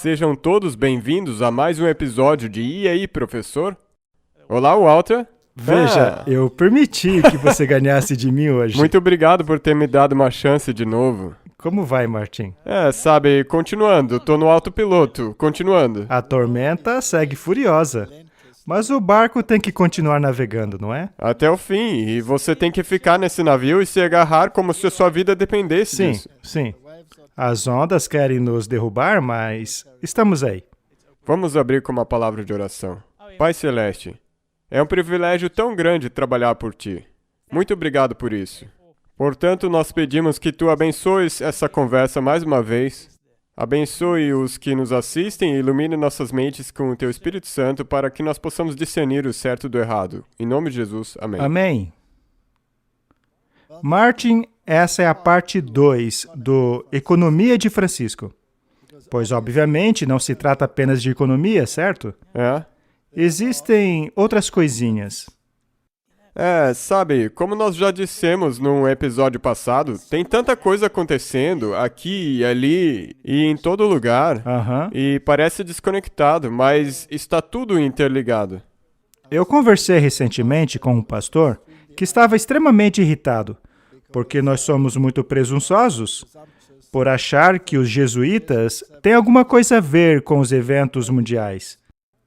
Sejam todos bem-vindos a mais um episódio de E aí, professor? Olá, Walter. Veja, eu permiti que você ganhasse de mim hoje. Muito obrigado por ter me dado uma chance de novo. Como vai, Martin? Sabe, continuando, tô no autopiloto, continuando. A tormenta segue furiosa, mas o barco tem que continuar navegando, não é? Até o fim, e você tem que ficar nesse navio e se agarrar como se a sua vida dependesse disso. Sim. As ondas querem nos derrubar, mas estamos aí. Vamos abrir com uma palavra de oração. Pai Celeste, é um privilégio tão grande trabalhar por Ti. Muito obrigado por isso. Portanto, nós pedimos que Tu abençoes essa conversa mais uma vez. Abençoe os que nos assistem e ilumine nossas mentes com o Teu Espírito Santo para que nós possamos discernir o certo do errado. Em nome de Jesus, amém. Amém. Martin, essa é a parte 2 do Economia de Francisco. Pois, obviamente, não se trata apenas de economia, certo? Existem outras coisinhas. Sabe, como nós já dissemos num episódio passado, tem tanta coisa acontecendo aqui e ali e em todo lugar, e parece desconectado, mas está tudo interligado. Eu conversei recentemente com um pastor que estava extremamente irritado, porque nós somos muito presunçosos por achar que os jesuítas têm alguma coisa a ver com os eventos mundiais.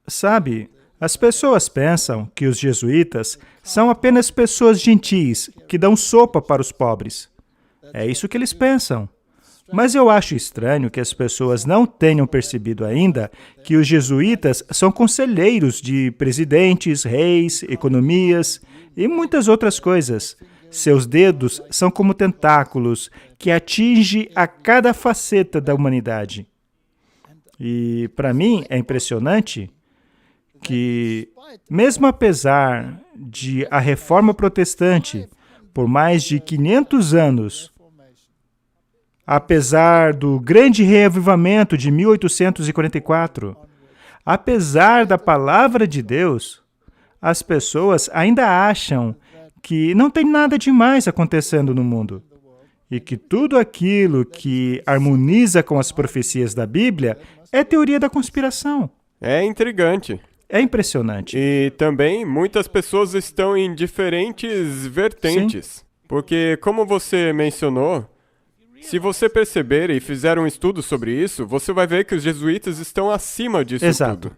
Sabe, as pessoas pensam que os jesuítas são apenas pessoas gentis que dão sopa para os pobres. É isso que eles pensam. Mas eu acho estranho que as pessoas não tenham percebido ainda que os jesuítas são conselheiros de presidentes, reis, economias e muitas outras coisas. Seus dedos são como tentáculos que atingem a cada faceta da humanidade. E, para mim, é impressionante que, mesmo apesar de a Reforma Protestante, por mais de 500 anos, apesar do grande reavivamento de 1844, apesar da Palavra de Deus, as pessoas ainda acham que não tem nada demais acontecendo no mundo e que tudo aquilo que harmoniza com as profecias da Bíblia é teoria da conspiração. É intrigante. É impressionante. E também muitas pessoas estão em diferentes vertentes. Sim. Porque, como você mencionou, se você perceber e fizer um estudo sobre isso, você vai ver que os jesuítas estão acima disso Exato. tudo.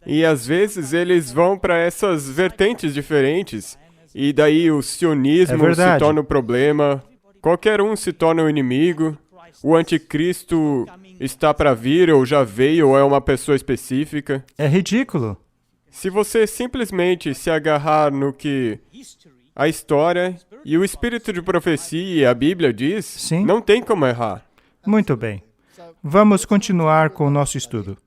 E às vezes eles vão para essas vertentes diferentes, e daí o sionismo se torna o problema, qualquer um se torna o inimigo, o anticristo está para vir, ou já veio, ou é uma pessoa específica. É ridículo. Se você simplesmente se agarrar no que a história e o espírito de profecia e a Bíblia diz, Sim. Não tem como errar. Muito bem. Vamos continuar com o nosso estudo.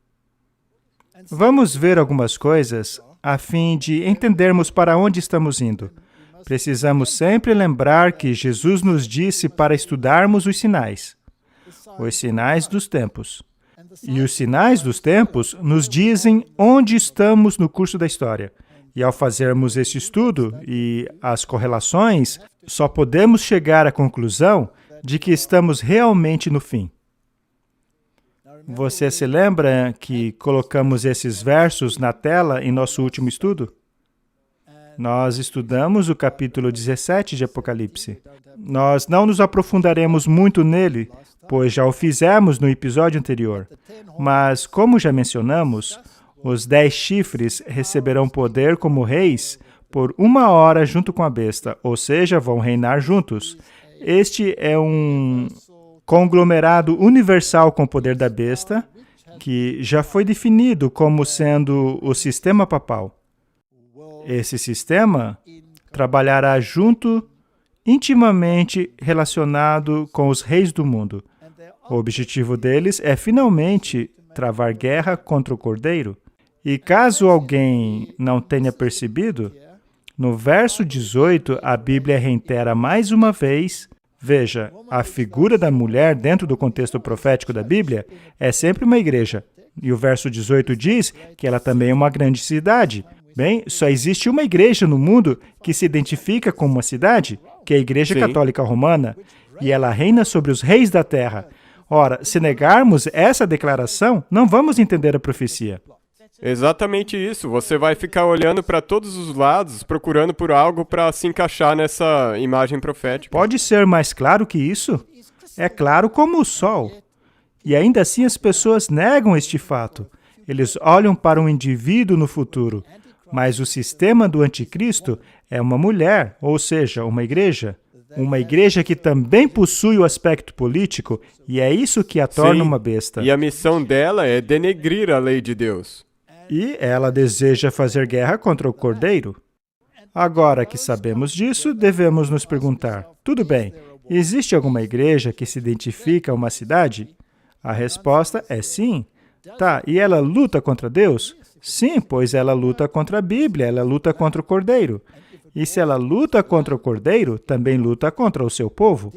Vamos ver algumas coisas a fim de entendermos para onde estamos indo. Precisamos sempre lembrar que Jesus nos disse para estudarmos os sinais dos tempos. E os sinais dos tempos nos dizem onde estamos no curso da história. E ao fazermos esse estudo e as correlações, só podemos chegar à conclusão de que estamos realmente no fim. Você se lembra que colocamos esses versos na tela em nosso último estudo? Nós estudamos o capítulo 17 de Apocalipse. Nós não nos aprofundaremos muito nele, pois já o fizemos no episódio anterior. Mas, como já mencionamos, os 10 chifres receberão poder como reis por 1 hora junto com a besta, ou seja, vão reinar juntos. Este é um conglomerado universal com o poder da besta, que já foi definido como sendo o sistema papal. Esse sistema trabalhará junto, intimamente relacionado com os reis do mundo. O objetivo deles é, finalmente, travar guerra contra o Cordeiro. E caso alguém não tenha percebido, no verso 18, a Bíblia reitera mais uma vez, veja, a figura da mulher dentro do contexto profético da Bíblia é sempre uma igreja. E o verso 18 diz que ela também é uma grande cidade. Bem, só existe uma igreja no mundo que se identifica como uma cidade, que é a Igreja Católica Romana, e ela reina sobre os reis da terra. Ora, se negarmos essa declaração, não vamos entender a profecia. Exatamente isso. Você vai ficar olhando para todos os lados, procurando por algo para se encaixar nessa imagem profética. Pode ser mais claro que isso? É claro como o sol. E ainda assim as pessoas negam este fato. Eles olham para um indivíduo no futuro, mas o sistema do anticristo é uma mulher, ou seja, uma igreja. Uma igreja que também possui o aspecto político, e é isso que a torna uma besta. E a missão dela é denegrir a lei de Deus. E ela deseja fazer guerra contra o Cordeiro. Agora que sabemos disso, devemos nos perguntar, tudo bem, existe alguma igreja que se identifica a uma cidade? A resposta é sim. Tá, e ela luta contra Deus? Sim, pois ela luta contra a Bíblia, ela luta contra o Cordeiro. E se ela luta contra o Cordeiro, também luta contra o seu povo.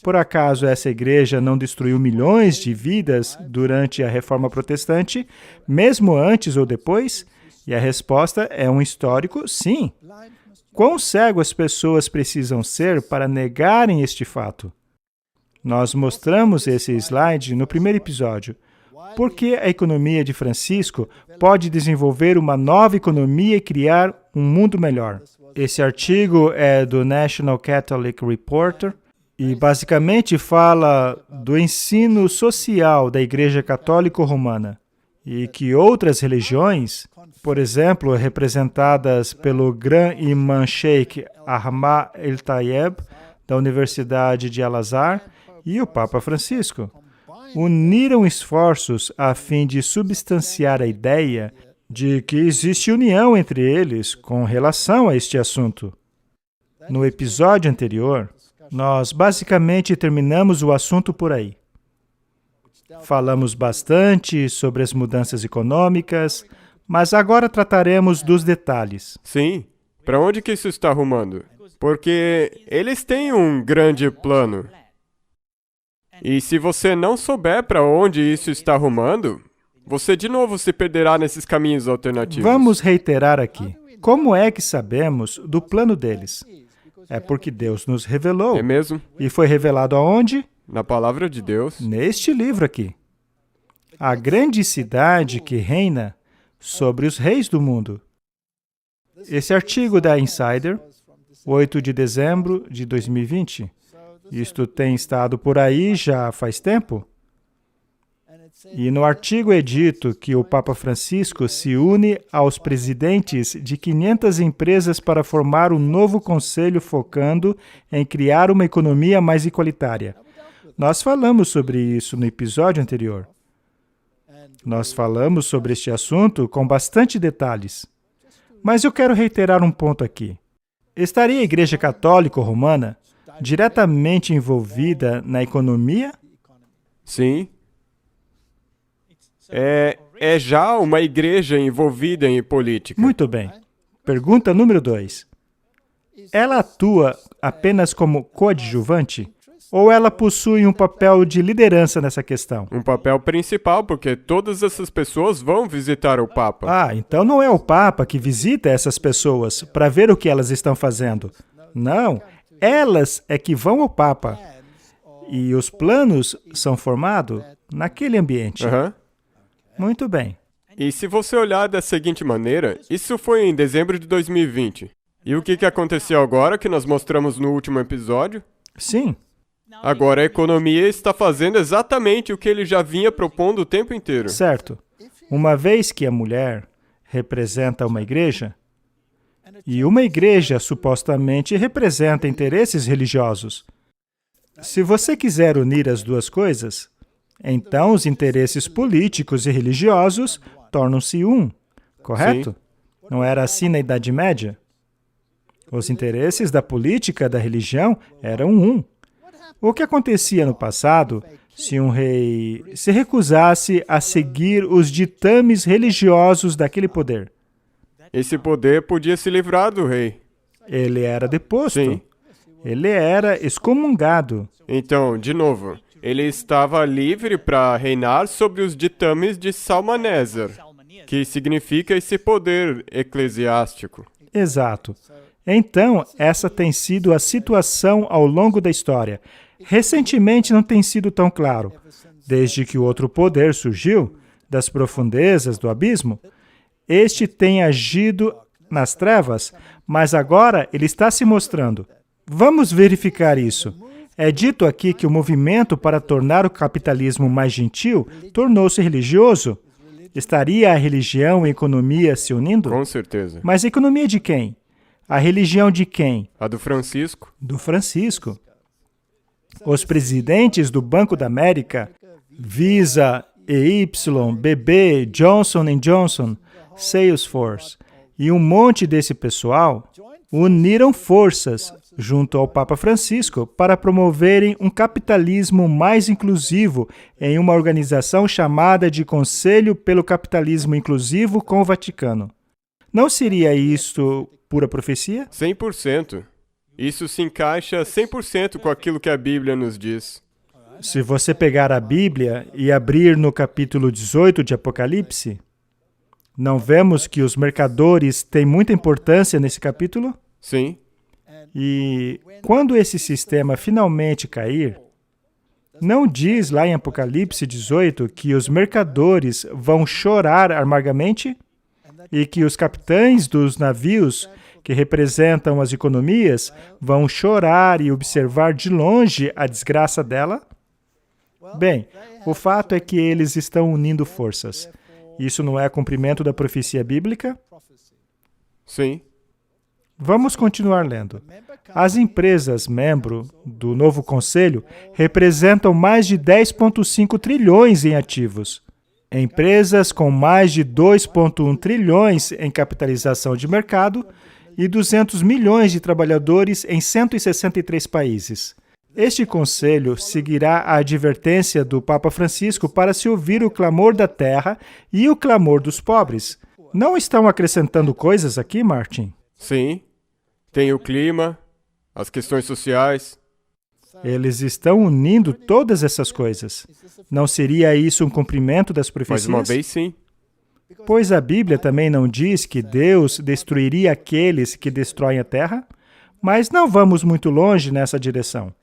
Por acaso essa igreja não destruiu milhões de vidas durante a Reforma Protestante, mesmo antes ou depois? E a resposta é um histórico sim. Quão cego as pessoas precisam ser para negarem este fato? Nós mostramos esse slide no primeiro episódio. Por que a economia de Francisco pode desenvolver uma nova economia e criar um mundo melhor? Esse artigo é do National Catholic Reporter e basicamente fala do ensino social da Igreja Católica Romana e que outras religiões, por exemplo, representadas pelo Grand Imam Sheikh Ahmad El-Tayeb, da Universidade de Al-Azhar, e o Papa Francisco, uniram esforços a fim de substanciar a ideia de que existe união entre eles com relação a este assunto. No episódio anterior, nós basicamente terminamos o assunto por aí. Falamos bastante sobre as mudanças econômicas, mas agora trataremos dos detalhes. Sim. Para onde que isso está rumando? Porque eles têm um grande plano. E se você não souber para onde isso está rumando, você de novo se perderá nesses caminhos alternativos. Vamos reiterar aqui. Como é que sabemos do plano deles? É porque Deus nos revelou. É mesmo? E foi revelado aonde? Na palavra de Deus. Neste livro aqui. A grande cidade que reina sobre os reis do mundo. Esse artigo da Insider, 8 de dezembro de 2020. Isto tem estado por aí já faz tempo. E no artigo é dito que o Papa Francisco se une aos presidentes de 500 empresas para formar um novo conselho focando em criar uma economia mais igualitária. Nós falamos sobre isso no episódio anterior. Nós falamos sobre este assunto com bastante detalhes. Mas eu quero reiterar um ponto aqui. Estaria a Igreja Católica Romana diretamente envolvida na economia? Sim. É já uma igreja envolvida em política. Muito bem. Pergunta número 2. Ela atua apenas como coadjuvante? Ou ela possui um papel de liderança nessa questão? Um papel principal, porque todas essas pessoas vão visitar o Papa. Ah, então não é o Papa que visita essas pessoas para ver o que elas estão fazendo. Não, elas é que vão ao Papa. E os planos são formados naquele ambiente. Aham. Muito bem. E se você olhar da seguinte maneira, isso foi em dezembro de 2020. E o que aconteceu agora, que nós mostramos no último episódio? Sim. Agora a economia está fazendo exatamente o que ele já vinha propondo o tempo inteiro. Certo. Uma vez que a mulher representa uma igreja, e uma igreja supostamente representa interesses religiosos. Se você quiser unir as duas coisas, então os interesses políticos e religiosos tornam-se um, correto? Sim. Não era assim na Idade Média? Os interesses da política, da religião, eram um. O que acontecia no passado se um rei se recusasse a seguir os ditames religiosos daquele poder? Esse poder podia se livrar do rei. Ele era deposto. Sim. Ele era excomungado. Então, de novo, ele estava livre para reinar sobre os ditames de Salmaneser, que significa esse poder eclesiástico. Exato. Então, essa tem sido a situação ao longo da história. Recentemente não tem sido tão claro, Desde que o outro poder surgiu das profundezas do abismo, este tem agido nas trevas, mas agora ele está se mostrando. Vamos verificar isso. É dito aqui que o movimento para tornar o capitalismo mais gentil tornou-se religioso. Estaria a religião e a economia se unindo? Com certeza. Mas a economia de quem? A religião de quem? A do Francisco. Do Francisco. Os presidentes do Banco da América, Visa, EY, BB, Johnson & Johnson, Salesforce e um monte desse pessoal uniram forças junto ao Papa Francisco para promoverem um capitalismo mais inclusivo em uma organização chamada de Conselho pelo Capitalismo Inclusivo com o Vaticano. Não seria isto pura profecia? 100%. Isso se encaixa 100% com aquilo que a Bíblia nos diz. Se você pegar a Bíblia e abrir no capítulo 18 de Apocalipse, não vemos que os mercadores têm muita importância nesse capítulo? Sim. E quando esse sistema finalmente cair, não diz lá em Apocalipse 18 que os mercadores vão chorar amargamente e que os capitães dos navios, que representam as economias, vão chorar e observar de longe a desgraça dela? Bem, o fato é que eles estão unindo forças. Isso não é cumprimento da profecia bíblica? Sim. Vamos continuar lendo. As empresas membro do novo conselho representam mais de 10,5 trilhões em ativos. Empresas com mais de 2,1 trilhões em capitalização de mercado e 200 milhões de trabalhadores em 163 países. Este conselho seguirá a advertência do Papa Francisco para se ouvir o clamor da terra e o clamor dos pobres. Não estão acrescentando coisas aqui, Martin? Sim. Tem o clima, as questões sociais. Eles estão unindo todas essas coisas. Não seria isso um cumprimento das profecias? Mais uma vez, sim. Pois a Bíblia também não diz que Deus destruiria aqueles que destroem a terra? Mas não vamos muito longe nessa direção.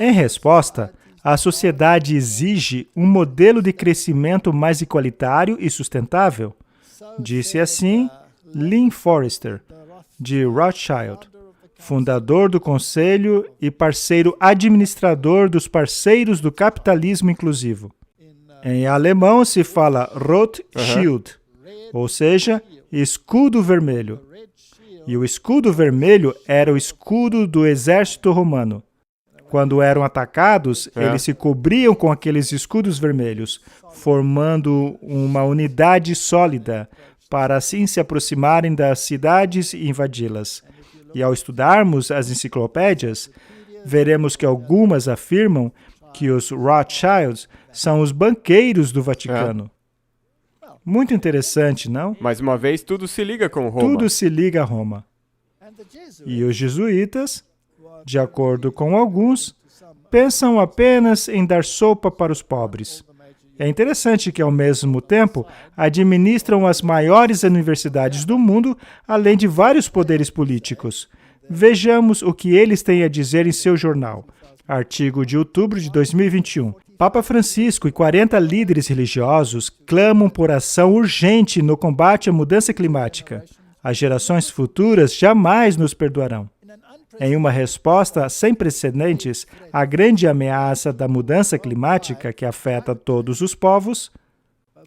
Em resposta, a sociedade exige um modelo de crescimento mais igualitário e sustentável. Disse assim Lynn Forrester, de Rothschild, fundador do Conselho e parceiro administrador dos parceiros do capitalismo inclusivo. Em alemão se fala Rothschild, ou seja, escudo vermelho. E o escudo vermelho era o escudo do exército romano. Quando eram atacados, eles se cobriam com aqueles escudos vermelhos, formando uma unidade sólida, para assim se aproximarem das cidades e invadi-las. E ao estudarmos as enciclopédias, veremos que algumas afirmam que os Rothschilds são os banqueiros do Vaticano. Muito interessante, não? Mais uma vez, tudo se liga com Roma. Tudo se liga a Roma. E os jesuítas, de acordo com alguns, pensam apenas em dar sopa para os pobres. É interessante que, ao mesmo tempo, administram as maiores universidades do mundo, além de vários poderes políticos. Vejamos o que eles têm a dizer em seu jornal. Artigo de outubro de 2021. Papa Francisco e 40 líderes religiosos clamam por ação urgente no combate à mudança climática. As gerações futuras jamais nos perdoarão. Em uma resposta sem precedentes à grande ameaça da mudança climática que afeta todos os povos,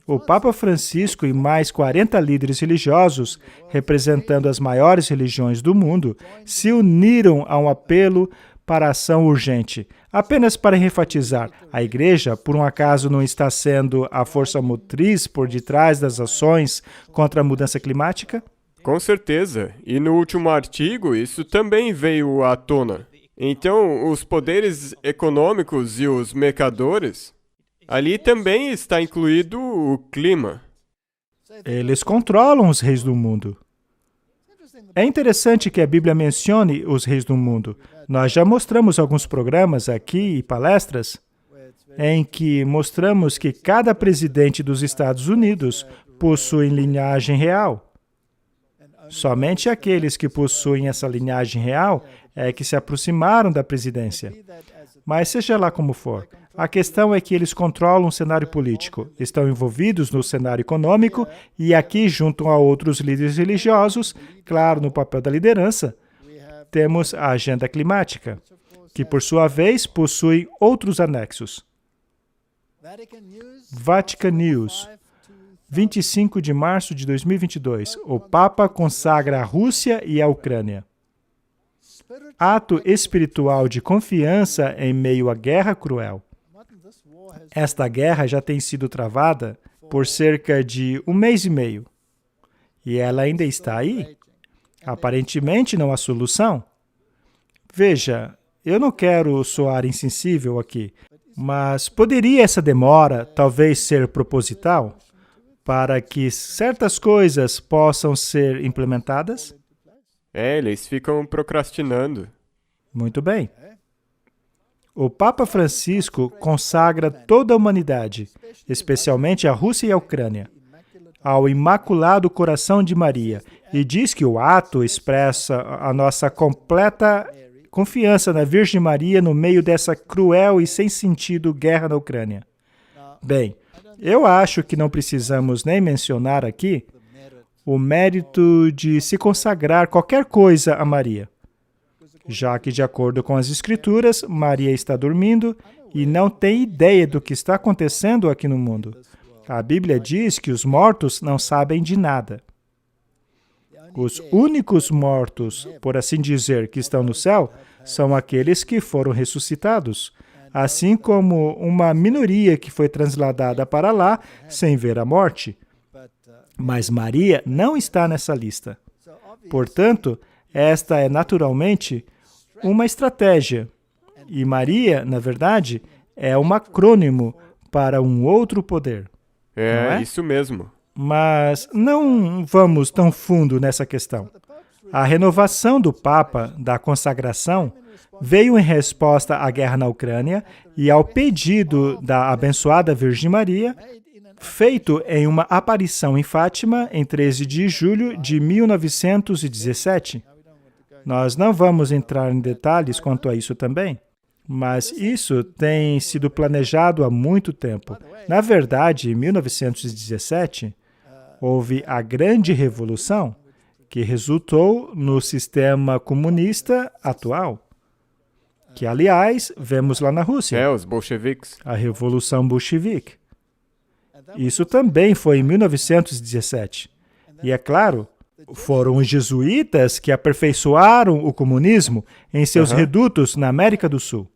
o Papa Francisco e mais 40 líderes religiosos, representando as maiores religiões do mundo, se uniram a um apelo para ação urgente. Apenas para enfatizar, a Igreja, por um acaso, não está sendo a força motriz por detrás das ações contra a mudança climática? Com certeza. E no último artigo, isso também veio à tona. Então, os poderes econômicos e os mercadores, ali também está incluído o clima. Eles controlam os reis do mundo. É interessante que a Bíblia mencione os reis do mundo. Nós já mostramos alguns programas aqui e palestras em que mostramos que cada presidente dos Estados Unidos possui linhagem real. Somente aqueles que possuem essa linhagem real é que se aproximaram da presidência. Mas seja lá como for, A questão é que eles controlam o cenário político, estão envolvidos no cenário econômico e aqui, junto a outros líderes religiosos, claro, no papel da liderança, temos a agenda climática, que, por sua vez, possui outros anexos. Vatican News, 25 de março de 2022. O Papa consagra a Rússia e a Ucrânia. Ato espiritual de confiança em meio à guerra cruel. Esta guerra já tem sido travada por cerca de 1 mês e meio. E ela ainda está aí. Aparentemente não há solução. Veja, eu não quero soar insensível aqui, mas poderia essa demora talvez ser proposital para que certas coisas possam ser implementadas? Eles ficam procrastinando. Muito bem. O Papa Francisco consagra toda a humanidade, especialmente a Rússia e a Ucrânia, ao Imaculado Coração de Maria, e diz que o ato expressa a nossa completa confiança na Virgem Maria no meio dessa cruel e sem sentido guerra na Ucrânia. Bem, eu acho que não precisamos nem mencionar aqui o mérito de se consagrar qualquer coisa a Maria, já que, de acordo com as Escrituras, Maria está dormindo e não tem ideia do que está acontecendo aqui no mundo. A Bíblia diz que os mortos não sabem de nada. Os únicos mortos, por assim dizer, que estão no céu, são aqueles que foram ressuscitados, assim como uma minoria que foi transladada para lá sem ver a morte. Mas Maria não está nessa lista. Portanto, esta é naturalmente uma estratégia. E Maria, na verdade, é um acrônimo para um outro poder. Não é? Isso mesmo. Mas não vamos tão fundo nessa questão. A renovação do Papa, da consagração, veio em resposta à guerra na Ucrânia e ao pedido da abençoada Virgem Maria, feito em uma aparição em Fátima em 13 de julho de 1917. Nós não vamos entrar em detalhes quanto a isso também, mas isso tem sido planejado há muito tempo. Na verdade, em 1917, houve a Grande Revolução, que resultou no sistema comunista atual, que, aliás, vemos lá na Rússia. Os bolcheviques. A Revolução Bolchevique. Isso também foi em 1917. E, é claro, foram os jesuítas que aperfeiçoaram o comunismo em seus redutos na América do Sul.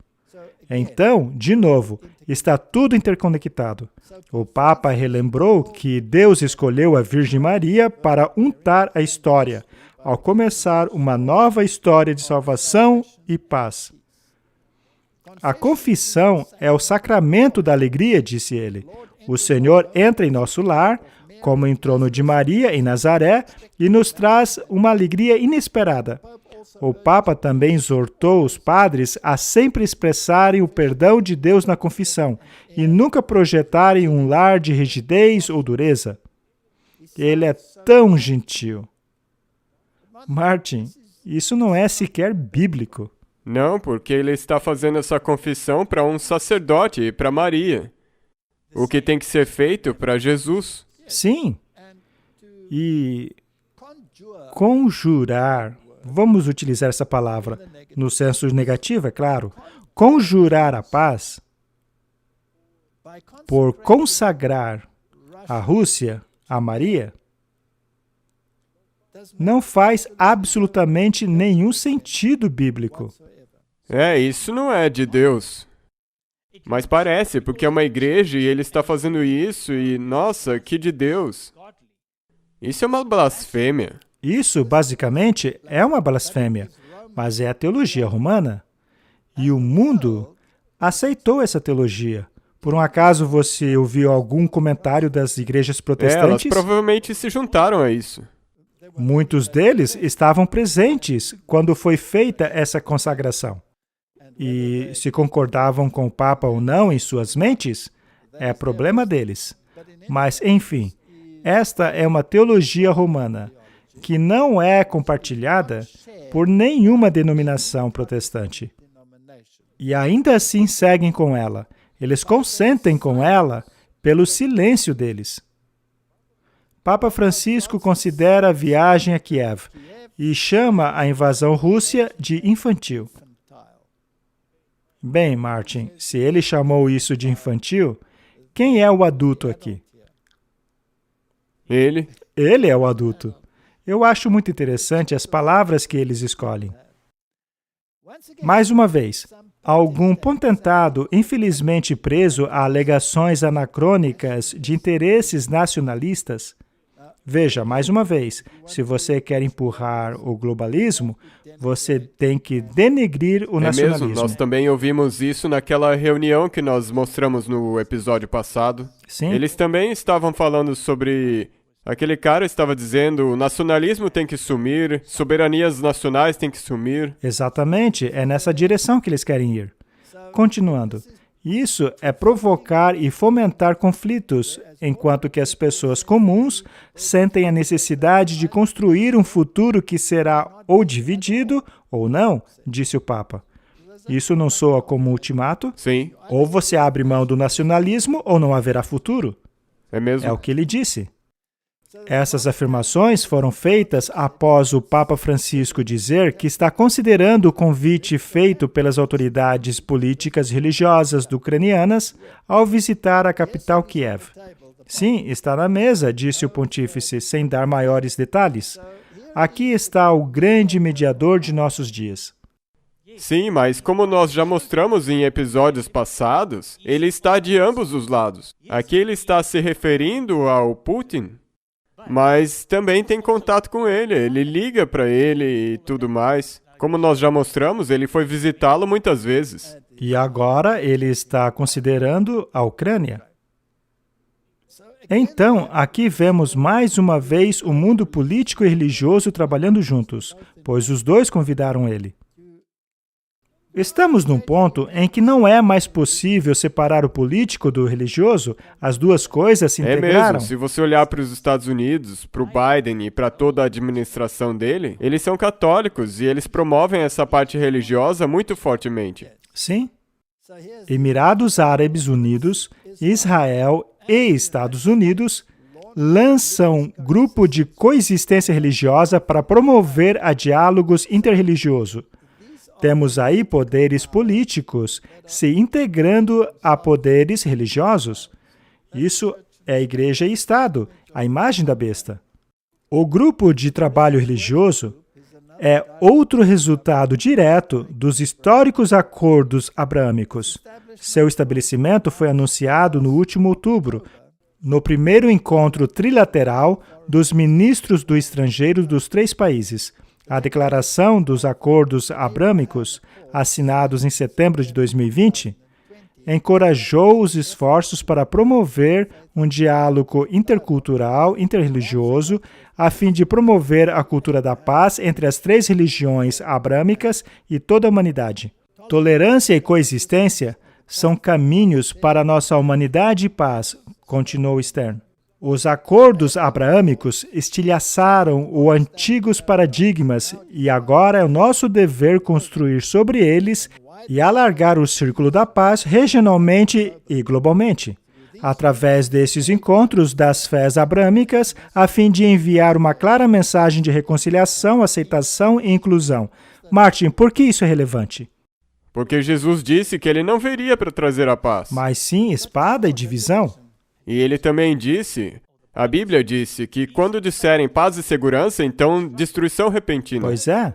Então, de novo, está tudo interconectado. O Papa relembrou que Deus escolheu a Virgem Maria para untar a história, ao começar uma nova história de salvação e paz. A confissão é o sacramento da alegria, disse ele. O Senhor entra em nosso lar, como entrou no de Maria em Nazaré, e nos traz uma alegria inesperada. O Papa também exortou os padres a sempre expressarem o perdão de Deus na confissão e nunca projetarem um lar de rigidez ou dureza. Ele é tão gentil. Martin, isso não é sequer bíblico. Não, porque ele está fazendo essa confissão para um sacerdote e para Maria. O que tem que ser feito para Jesus. Sim. E conjurar, vamos utilizar essa palavra no senso negativo, é claro. Conjurar a paz por consagrar a Rússia a Maria não faz absolutamente nenhum sentido bíblico. Isso não é de Deus. Mas parece, porque é uma igreja e ele está fazendo isso e, nossa, que de Deus. Isso é uma blasfêmia. Isso, basicamente, é uma blasfêmia, mas é a teologia romana. E o mundo aceitou essa teologia. Por um acaso você ouviu algum comentário das igrejas protestantes? Elas provavelmente se juntaram a isso. Muitos deles estavam presentes quando foi feita essa consagração. E se concordavam com o Papa ou não em suas mentes, é problema deles. Mas, enfim, esta é uma teologia romana que não é compartilhada por nenhuma denominação protestante. E ainda assim seguem com ela. Eles consentem com ela pelo silêncio deles. Papa Francisco considera a viagem a Kiev e chama a invasão rússia de infantil. Bem, Martin, se ele chamou isso de infantil, quem é o adulto aqui? Ele. Ele é o adulto. Eu acho muito interessante as palavras que eles escolhem. Mais uma vez, algum potentado infelizmente preso a alegações anacrônicas de interesses nacionalistas. Veja, mais uma vez, se você quer empurrar o globalismo, você tem que denegrir o nacionalismo. Mesmo, nós também ouvimos isso naquela reunião que nós mostramos no episódio passado. Sim. Eles também estavam falando sobre... Aquele cara estava dizendo, o nacionalismo tem que sumir, soberanias nacionais têm que sumir. Exatamente, é nessa direção que eles querem ir. Continuando. Isso é provocar e fomentar conflitos, enquanto que as pessoas comuns sentem a necessidade de construir um futuro que será ou dividido ou não, disse o Papa. Isso não soa como um ultimato? Sim. Ou você abre mão do nacionalismo ou não haverá futuro. É mesmo. É o que ele disse. Essas afirmações foram feitas após o Papa Francisco dizer que está considerando o convite feito pelas autoridades políticas e religiosas ucranianas ao visitar a capital Kiev. Sim, está na mesa, disse o pontífice, sem dar maiores detalhes. Aqui está o grande mediador de nossos dias. Sim, mas como nós já mostramos em episódios passados, ele está de ambos os lados. Aqui ele está se referindo ao Putin, mas também tem contato com ele liga para ele e tudo mais. Como nós já mostramos, ele foi visitá-lo muitas vezes. E agora ele está considerando a Ucrânia. Então, aqui vemos mais uma vez o mundo político e religioso trabalhando juntos, pois os dois convidaram ele. Estamos num ponto em que não é mais possível separar o político do religioso, as duas coisas se integraram. É mesmo, se você olhar para os Estados Unidos, para o Biden e para toda a administração dele, eles são católicos e eles promovem essa parte religiosa muito fortemente. Sim. Emirados Árabes Unidos, Israel e Estados Unidos lançam grupo de coexistência religiosa para promover a diálogos interreligioso. Temos aí poderes políticos se integrando a poderes religiosos. Isso é igreja e Estado, a imagem da besta. O grupo de trabalho religioso é outro resultado direto dos históricos acordos abraâmicos. Seu estabelecimento foi anunciado no último outubro, no primeiro encontro trilateral dos ministros do estrangeiro dos 3 países. A declaração dos acordos abrâmicos, assinados em setembro de 2020, encorajou os esforços para promover um diálogo intercultural, interreligioso, a fim de promover a cultura da paz entre as 3 religiões abrâmicas e toda a humanidade. Tolerância e coexistência são caminhos para a nossa humanidade e paz, continuou Stern. Os acordos abraâmicos estilhaçaram os antigos paradigmas e agora é o nosso dever construir sobre eles e alargar o círculo da paz regionalmente e globalmente, através desses encontros das fés abrâmicas, a fim de enviar uma clara mensagem de reconciliação, aceitação e inclusão. Martin, por que isso é relevante? Porque Jesus disse que ele não viria para trazer a paz. Mas sim espada e divisão. E ele também disse, a Bíblia disse, que quando disserem paz e segurança, então destruição repentina. Pois é.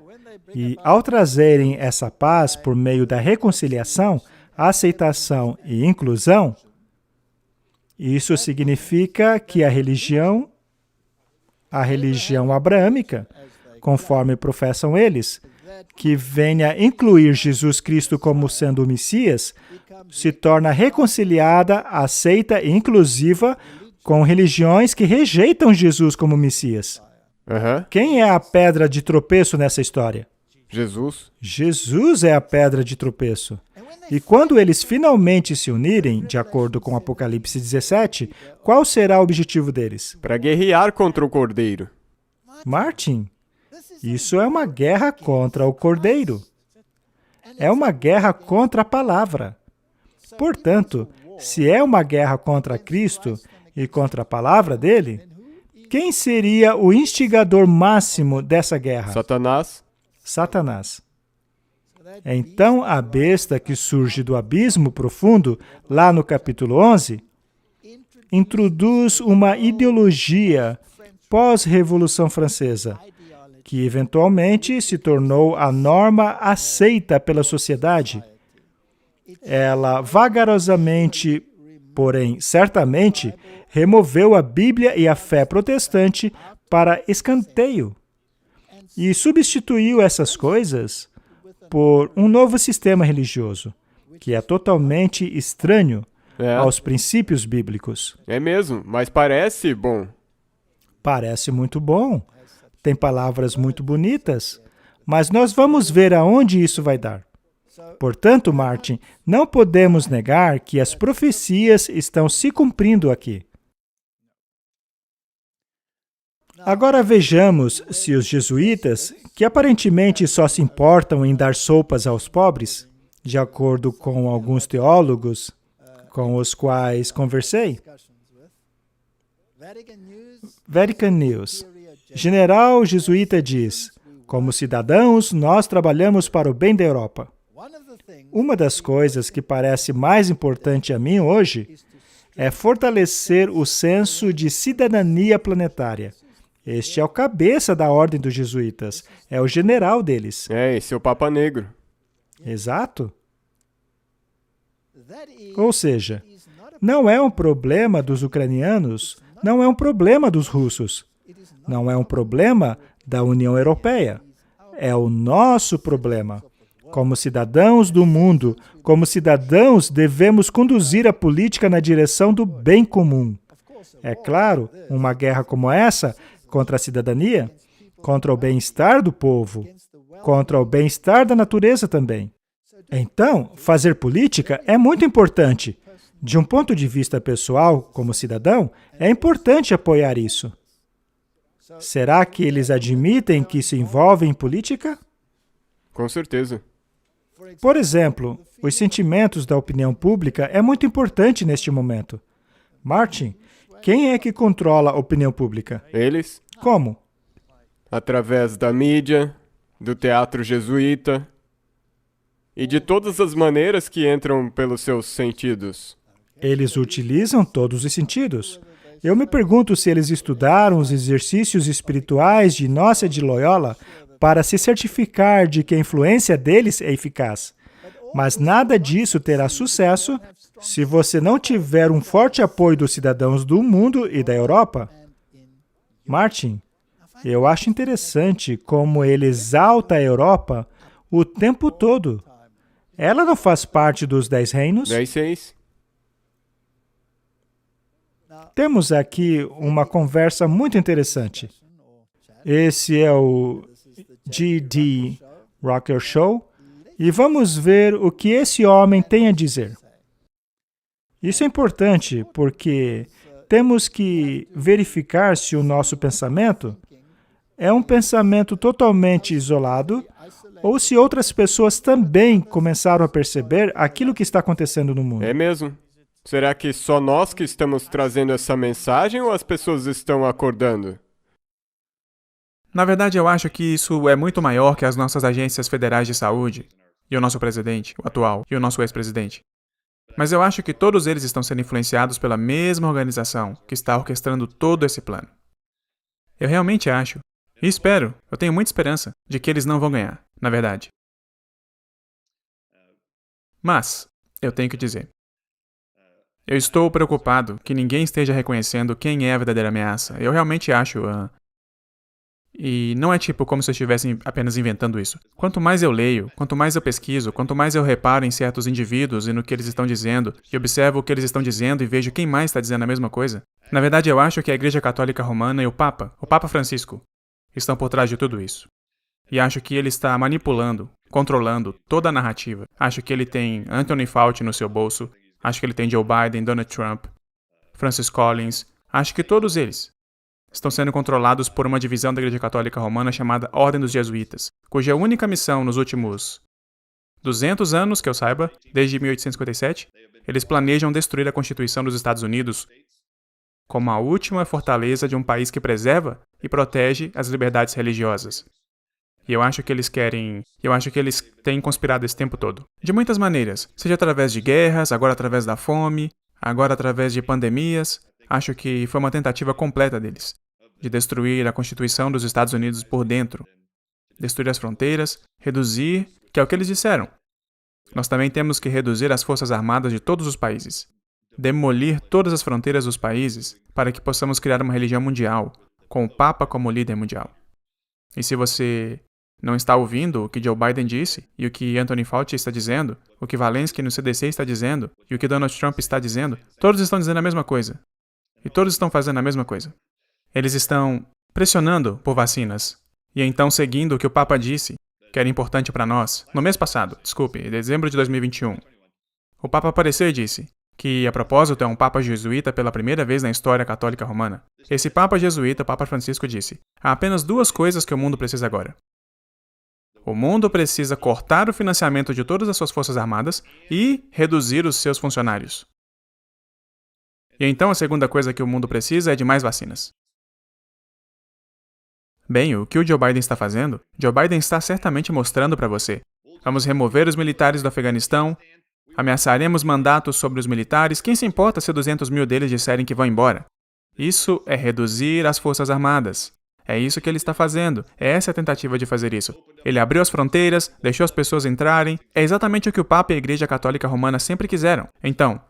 E ao trazerem essa paz por meio da reconciliação, aceitação e inclusão, isso significa que a religião abraâmica, conforme professam eles, que venha incluir Jesus Cristo como sendo o Messias, se torna reconciliada, aceita e inclusiva com religiões que rejeitam Jesus como Messias. Quem é a pedra de tropeço nessa história? Jesus. Jesus é a pedra de tropeço. E quando eles finalmente se unirem, de acordo com Apocalipse 17, qual será o objetivo deles? Para guerrear contra o Cordeiro. Martin, isso é uma guerra contra o Cordeiro. É uma guerra contra a palavra. Portanto, se é uma guerra contra Cristo e contra a palavra dele, quem seria o instigador máximo dessa guerra? Satanás. Satanás. Então, a besta que surge do abismo profundo, lá no capítulo 11, introduz uma ideologia pós-Revolução Francesa, que eventualmente se tornou a norma aceita pela sociedade. Ela vagarosamente, porém certamente, removeu a Bíblia e a fé protestante para escanteio e substituiu essas coisas por um novo sistema religioso, que é totalmente estranho aos princípios bíblicos. É mesmo, mas parece bom. Parece muito bom, tem palavras muito bonitas, mas nós vamos ver aonde isso vai dar. Portanto, Martin, não podemos negar que as profecias estão se cumprindo aqui. Agora vejamos se os jesuítas, que aparentemente só se importam em dar sopas aos pobres, de acordo com alguns teólogos com os quais conversei. Vatican News. General jesuíta diz: como cidadãos, nós trabalhamos para o bem da Europa. Uma das coisas que parece mais importante a mim hoje é fortalecer o senso de cidadania planetária. Este é o cabeça da ordem dos jesuítas, é o general deles. Esse é o Papa Negro. Exato. Ou seja, não é um problema dos ucranianos, não é um problema dos russos, não é um problema da União Europeia. É o nosso problema. Como cidadãos do mundo, como cidadãos, devemos conduzir a política na direção do bem comum. É claro, uma guerra como essa, contra a cidadania, contra o bem-estar do povo, contra o bem-estar da natureza também. Então, fazer política é muito importante. De um ponto de vista pessoal, como cidadão, é importante apoiar isso. Será que eles admitem que se envolvem em política? Com certeza. Por exemplo, os sentimentos da opinião pública é muito importante neste momento. Martin, quem é que controla a opinião pública? Eles? Como? Através da mídia, do teatro jesuíta e de todas as maneiras que entram pelos seus sentidos. Eles utilizam todos os sentidos. Eu me pergunto se eles estudaram os exercícios espirituais de Inácio de Loyola para se certificar de que a influência deles é eficaz. Mas nada disso terá sucesso se você não tiver um forte apoio dos cidadãos do mundo e da Europa. Martin, eu acho interessante como ele exalta a Europa o tempo todo. Ela não faz parte dos 10 reinos? 10 reis. Temos aqui uma conversa muito interessante. Esse é o G.D. Rocker Show e vamos ver o que esse homem tem a dizer. Isso é importante porque temos que verificar se o nosso pensamento é um pensamento totalmente isolado ou se outras pessoas também começaram a perceber aquilo que está acontecendo no mundo. É mesmo. Será que só nós que estamos trazendo essa mensagem ou as pessoas estão acordando? Na verdade, eu acho que isso é muito maior que as nossas agências federais de saúde, e o nosso presidente, o atual, e o nosso ex-presidente. Mas eu acho que todos eles estão sendo influenciados pela mesma organização que está orquestrando todo esse plano. Eu realmente acho, e espero, eu tenho muita esperança, de que eles não vão ganhar, na verdade. Mas, eu tenho que dizer, eu estou preocupado que ninguém esteja reconhecendo quem é a verdadeira ameaça. Eu realmente acho... E não é tipo como se eu estivesse apenas inventando isso. Quanto mais eu leio, quanto mais eu pesquiso, quanto mais eu reparo em certos indivíduos e no que eles estão dizendo, e observo o que eles estão dizendo e vejo quem mais está dizendo a mesma coisa, na verdade eu acho que a Igreja Católica Romana e o Papa Francisco, estão por trás de tudo isso. E acho que ele está manipulando, controlando toda a narrativa. Acho que ele tem Anthony Fauci no seu bolso, acho que ele tem Joe Biden, Donald Trump, Francis Collins, acho que todos eles estão sendo controlados por uma divisão da Igreja Católica Romana chamada Ordem dos Jesuítas, cuja única missão nos últimos 200 anos, que eu saiba, desde 1857, eles planejam destruir a Constituição dos Estados Unidos como a última fortaleza de um país que preserva e protege as liberdades religiosas. E eu acho que eles têm conspirado esse tempo todo. De muitas maneiras, seja através de guerras, agora através da fome, agora através de pandemias. Acho que foi uma tentativa completa deles, de destruir a Constituição dos Estados Unidos por dentro, destruir as fronteiras, reduzir, que é o que eles disseram. Nós também temos que reduzir as forças armadas de todos os países, demolir todas as fronteiras dos países para que possamos criar uma religião mundial, com o Papa como líder mundial. E se você não está ouvindo o que Joe Biden disse, e o que Anthony Fauci está dizendo, o que Walensky no CDC está dizendo, e o que Donald Trump está dizendo, todos estão dizendo a mesma coisa. E todos estão fazendo a mesma coisa. Eles estão pressionando por vacinas, e então seguindo o que o Papa disse, que era importante para nós, no mês passado, em dezembro de 2021. O Papa apareceu e disse que, a propósito, é um Papa jesuíta pela primeira vez na história católica romana. Esse Papa jesuíta, o Papa Francisco, disse: há apenas duas coisas que o mundo precisa agora. O mundo precisa cortar o financiamento de todas as suas forças armadas e reduzir os seus funcionários. E então a segunda coisa que o mundo precisa é de mais vacinas. Bem, o que o Joe Biden está fazendo? Joe Biden está certamente mostrando para você. Vamos remover os militares do Afeganistão, ameaçaremos mandatos sobre os militares, quem se importa se 200 mil deles disserem que vão embora? Isso é reduzir as forças armadas. É isso que ele está fazendo. Essa é a tentativa de fazer isso. Ele abriu as fronteiras, deixou as pessoas entrarem. É exatamente o que o Papa e a Igreja Católica Romana sempre quiseram. Então,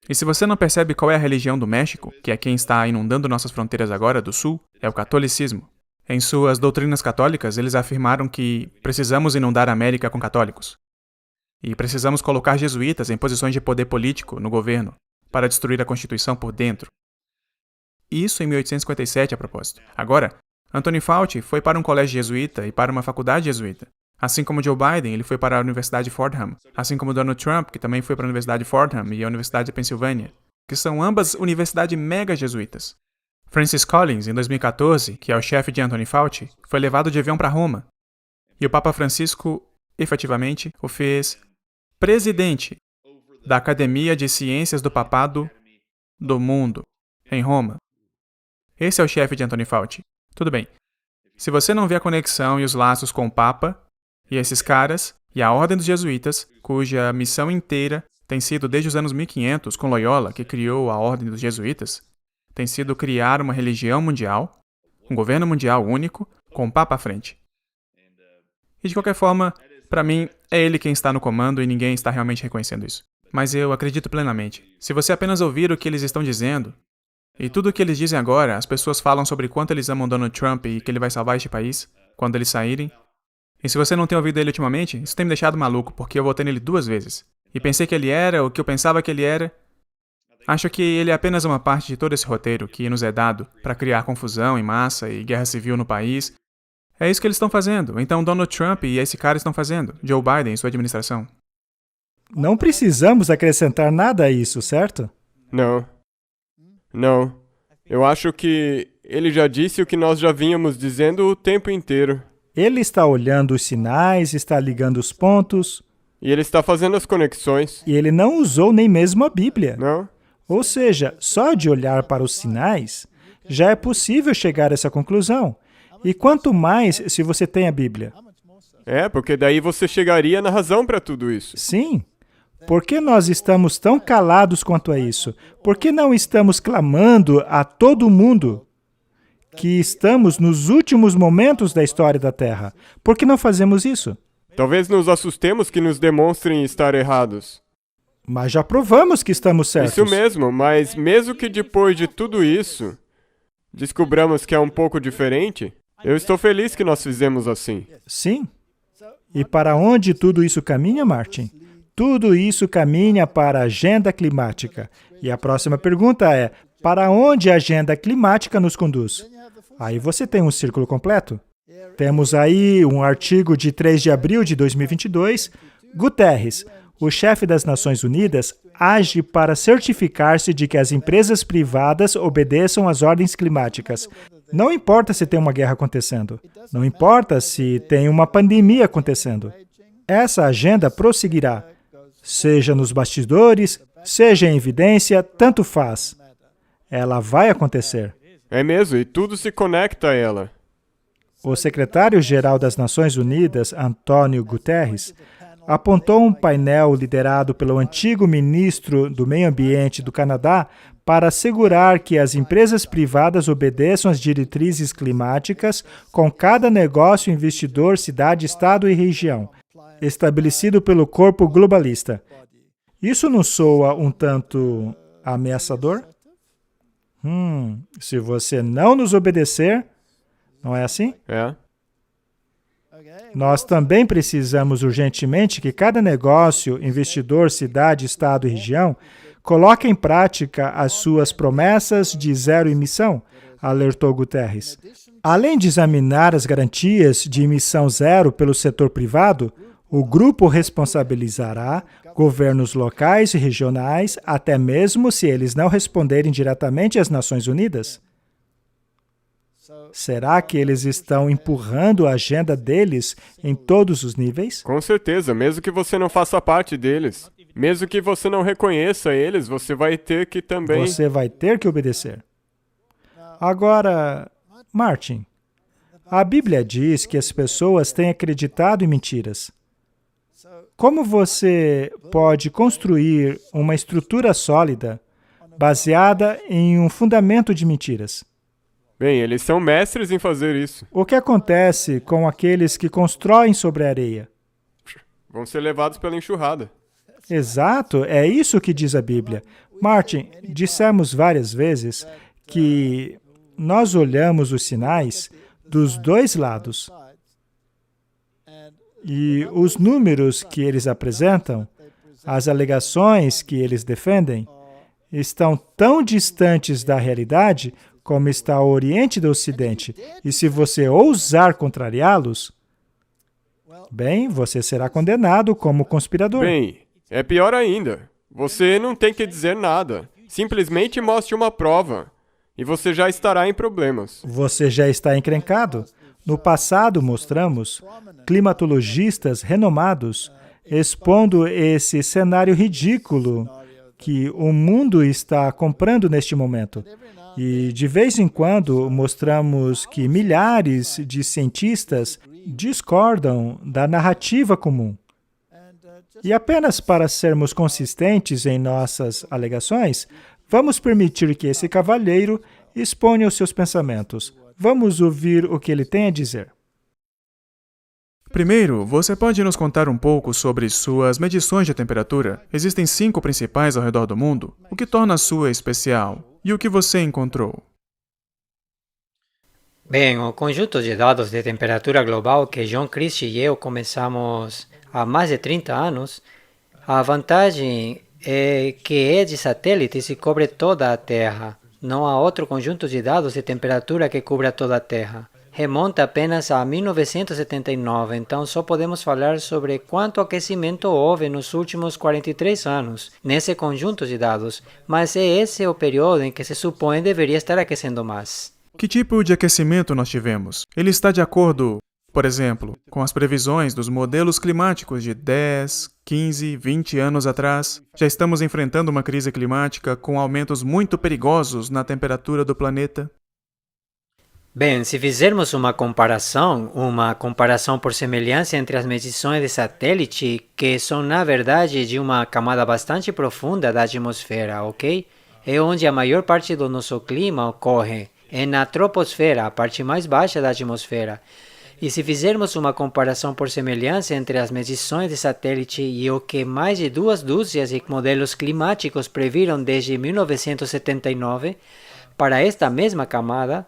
e se você não percebe qual é a religião do México, que é quem está inundando nossas fronteiras agora, do Sul, é o catolicismo. Em suas doutrinas católicas, eles afirmaram que precisamos inundar a América com católicos. E precisamos colocar jesuítas em posições de poder político no governo, para destruir a Constituição por dentro. Isso em 1857, a propósito. Agora, Anthony Fauci foi para um colégio jesuíta e para uma faculdade jesuíta. Assim como Joe Biden, ele foi para a Universidade Fordham. Assim como Donald Trump, que também foi para a Universidade Fordham e a Universidade de Pensilvânia, que são ambas universidades mega jesuítas. Francis Collins, em 2014, que é o chefe de Anthony Fauci, foi levado de avião para Roma. E o Papa Francisco, efetivamente, o fez presidente da Academia de Ciências do Papado do Mundo, em Roma. Esse é o chefe de Anthony Fauci. Tudo bem. Se você não vê a conexão e os laços com o Papa, e esses caras, e a Ordem dos Jesuítas, cuja missão inteira tem sido desde os anos 1500, com Loyola, que criou a Ordem dos Jesuítas, tem sido criar uma religião mundial, um governo mundial único, com o Papa à frente. E de qualquer forma, para mim, é ele quem está no comando e ninguém está realmente reconhecendo isso. Mas eu acredito plenamente. Se você apenas ouvir o que eles estão dizendo, e tudo o que eles dizem agora, as pessoas falam sobre quanto eles amam Donald Trump e que ele vai salvar este país, quando eles saírem. E se você não tem ouvido ele ultimamente, isso tem me deixado maluco, porque eu votei nele 2 vezes. E pensei que ele era o que eu pensava que ele era. Acho que ele é apenas uma parte de todo esse roteiro que nos é dado para criar confusão em massa e guerra civil no país. É isso que eles estão fazendo. Então Donald Trump e esse cara estão fazendo. Joe Biden e sua administração. Não precisamos acrescentar nada a isso, certo? Não. Eu acho que ele já disse o que nós já vínhamos dizendo o tempo inteiro. Ele está olhando os sinais, está ligando os pontos. E ele está fazendo as conexões. E ele não usou nem mesmo a Bíblia. Não? Ou seja, só de olhar para os sinais, já é possível chegar a essa conclusão. E quanto mais se você tem a Bíblia? Porque daí você chegaria na razão para tudo isso. Sim. Por que nós estamos tão calados quanto a isso? Por que não estamos clamando a todo mundo que estamos nos últimos momentos da história da Terra? Por que não fazemos isso? Talvez nos assustemos que nos demonstrem estar errados. Mas já provamos que estamos certos. Isso mesmo, mas mesmo que depois de tudo isso, descobramos que é um pouco diferente, eu estou feliz que nós fizemos assim. Sim. E para onde tudo isso caminha, Martin? Tudo isso caminha para a agenda climática. E a próxima pergunta é, para onde a agenda climática nos conduz? Aí você tem um círculo completo. Temos aí um artigo de 3 de abril de 2022. Guterres, o chefe das Nações Unidas, age para certificar-se de que as empresas privadas obedeçam às ordens climáticas. Não importa se tem uma guerra acontecendo. Não importa se tem uma pandemia acontecendo. essa agenda prosseguirá, seja nos bastidores, seja em evidência, tanto faz. Ela vai acontecer. É mesmo, e tudo se conecta a ela. O secretário-geral das Nações Unidas, Antônio Guterres, apontou um painel liderado pelo antigo ministro do Meio Ambiente do Canadá para assegurar que as empresas privadas obedeçam às diretrizes climáticas com cada negócio, investidor, cidade, estado e região, estabelecido pelo corpo globalista. Isso não soa um tanto ameaçador? Se você não nos obedecer, não é assim? É. Nós também precisamos urgentemente que cada negócio, investidor, cidade, estado e região coloque em prática as suas promessas de zero emissão, alertou Guterres. Além de examinar as garantias de emissão zero pelo setor privado, o grupo responsabilizará governos locais e regionais, até mesmo se eles não responderem diretamente às Nações Unidas. Será que eles estão empurrando a agenda deles em todos os níveis? Com certeza, mesmo que você não faça parte deles, mesmo que você não reconheça eles, você vai ter que também... Você vai ter que obedecer. Agora, Martin, a Bíblia diz que as pessoas têm acreditado em mentiras. Como você pode construir uma estrutura sólida baseada em um fundamento de mentiras? Bem, eles são mestres em fazer isso. O que acontece com aqueles que constroem sobre a areia? Vão ser levados pela enxurrada. Exato, é isso que diz a Bíblia. Martin, dissemos várias vezes que nós olhamos os sinais dos dois lados. E os números que eles apresentam, as alegações que eles defendem, estão tão distantes da realidade como está o Oriente do Ocidente. E se você ousar contrariá-los, bem, você será condenado como conspirador. Bem, é pior ainda. Você não tem que dizer nada. Simplesmente mostre uma prova. E você já estará em problemas. Você já está encrencado. No passado, mostramos climatologistas renomados expondo esse cenário ridículo que o mundo está comprando neste momento. E, de vez em quando, mostramos que milhares de cientistas discordam da narrativa comum. E apenas para sermos consistentes em nossas alegações, vamos permitir que esse cavalheiro exponha os seus pensamentos. Vamos ouvir o que ele tem a dizer. Primeiro, você pode nos contar um pouco sobre suas medições de temperatura? Existem 5 principais ao redor do mundo. O que torna a sua especial? E o que você encontrou? Bem, o conjunto de dados de temperatura global que John Christie e eu começamos há mais de 30 anos, a vantagem é que é de satélites e cobre toda a Terra. Não há outro conjunto de dados de temperatura que cubra toda a Terra. Remonta apenas a 1979, então só podemos falar sobre quanto aquecimento houve nos últimos 43 anos nesse conjunto de dados, mas é esse o período em que se supõe deveria estar aquecendo mais. Que tipo de aquecimento nós tivemos? Ele está de acordo, por exemplo, com as previsões dos modelos climáticos de 10, 15, 20 anos atrás? Já estamos enfrentando uma crise climática com aumentos muito perigosos na temperatura do planeta? Bem, se fizermos uma comparação por semelhança entre as medições de satélite, que são, na verdade, de uma camada bastante profunda da atmosfera, ok? É onde a maior parte do nosso clima ocorre, é na troposfera, a parte mais baixa da atmosfera. E se fizermos uma comparação por semelhança entre as medições de satélite e o que mais de 2 dúzias de modelos climáticos previram desde 1979, para esta mesma camada,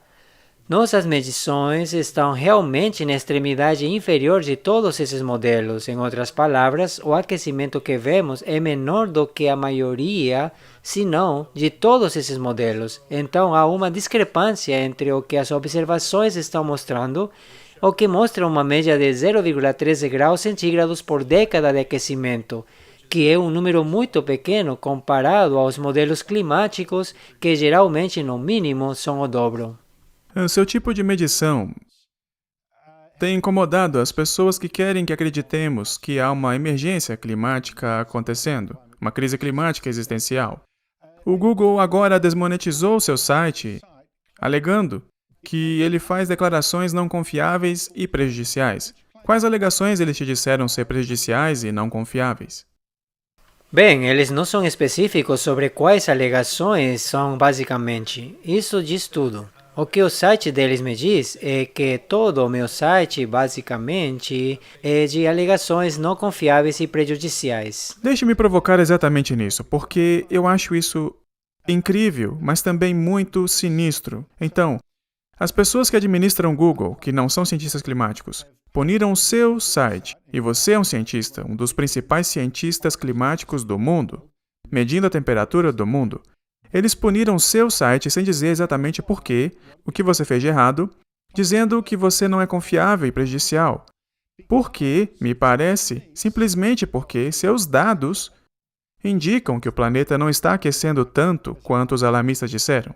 nossas medições estão realmente na extremidade inferior de todos esses modelos. Em outras palavras, o aquecimento que vemos é menor do que a maioria, se não, de todos esses modelos. Então, há uma discrepância entre o que as observações estão mostrando, o que mostra uma média de 0,13 graus centígrados por década de aquecimento, que é um número muito pequeno comparado aos modelos climáticos, que geralmente, no mínimo, são o dobro. Seu tipo de medição tem incomodado as pessoas que querem que acreditemos que há uma emergência climática acontecendo, uma crise climática existencial. O Google agora desmonetizou seu site, alegando que ele faz declarações não confiáveis e prejudiciais. Quais alegações eles te disseram ser prejudiciais e não confiáveis? Bem, eles não são específicos sobre quais alegações são basicamente. Isso diz tudo. O que o site deles me diz é que todo o meu site, basicamente, é de alegações não confiáveis e prejudiciais. Deixe-me provocar exatamente nisso, porque eu acho isso incrível, mas também muito sinistro. Então, as pessoas que administram Google, que não são cientistas climáticos, puniram o seu site, e você é um cientista, um dos principais cientistas climáticos do mundo, medindo a temperatura do mundo. Eles puniram seu site sem dizer exatamente por quê, o que você fez de errado, dizendo que você não é confiável e prejudicial. Por quê? Me parece, simplesmente porque seus dados indicam que o planeta não está aquecendo tanto quanto os alarmistas disseram.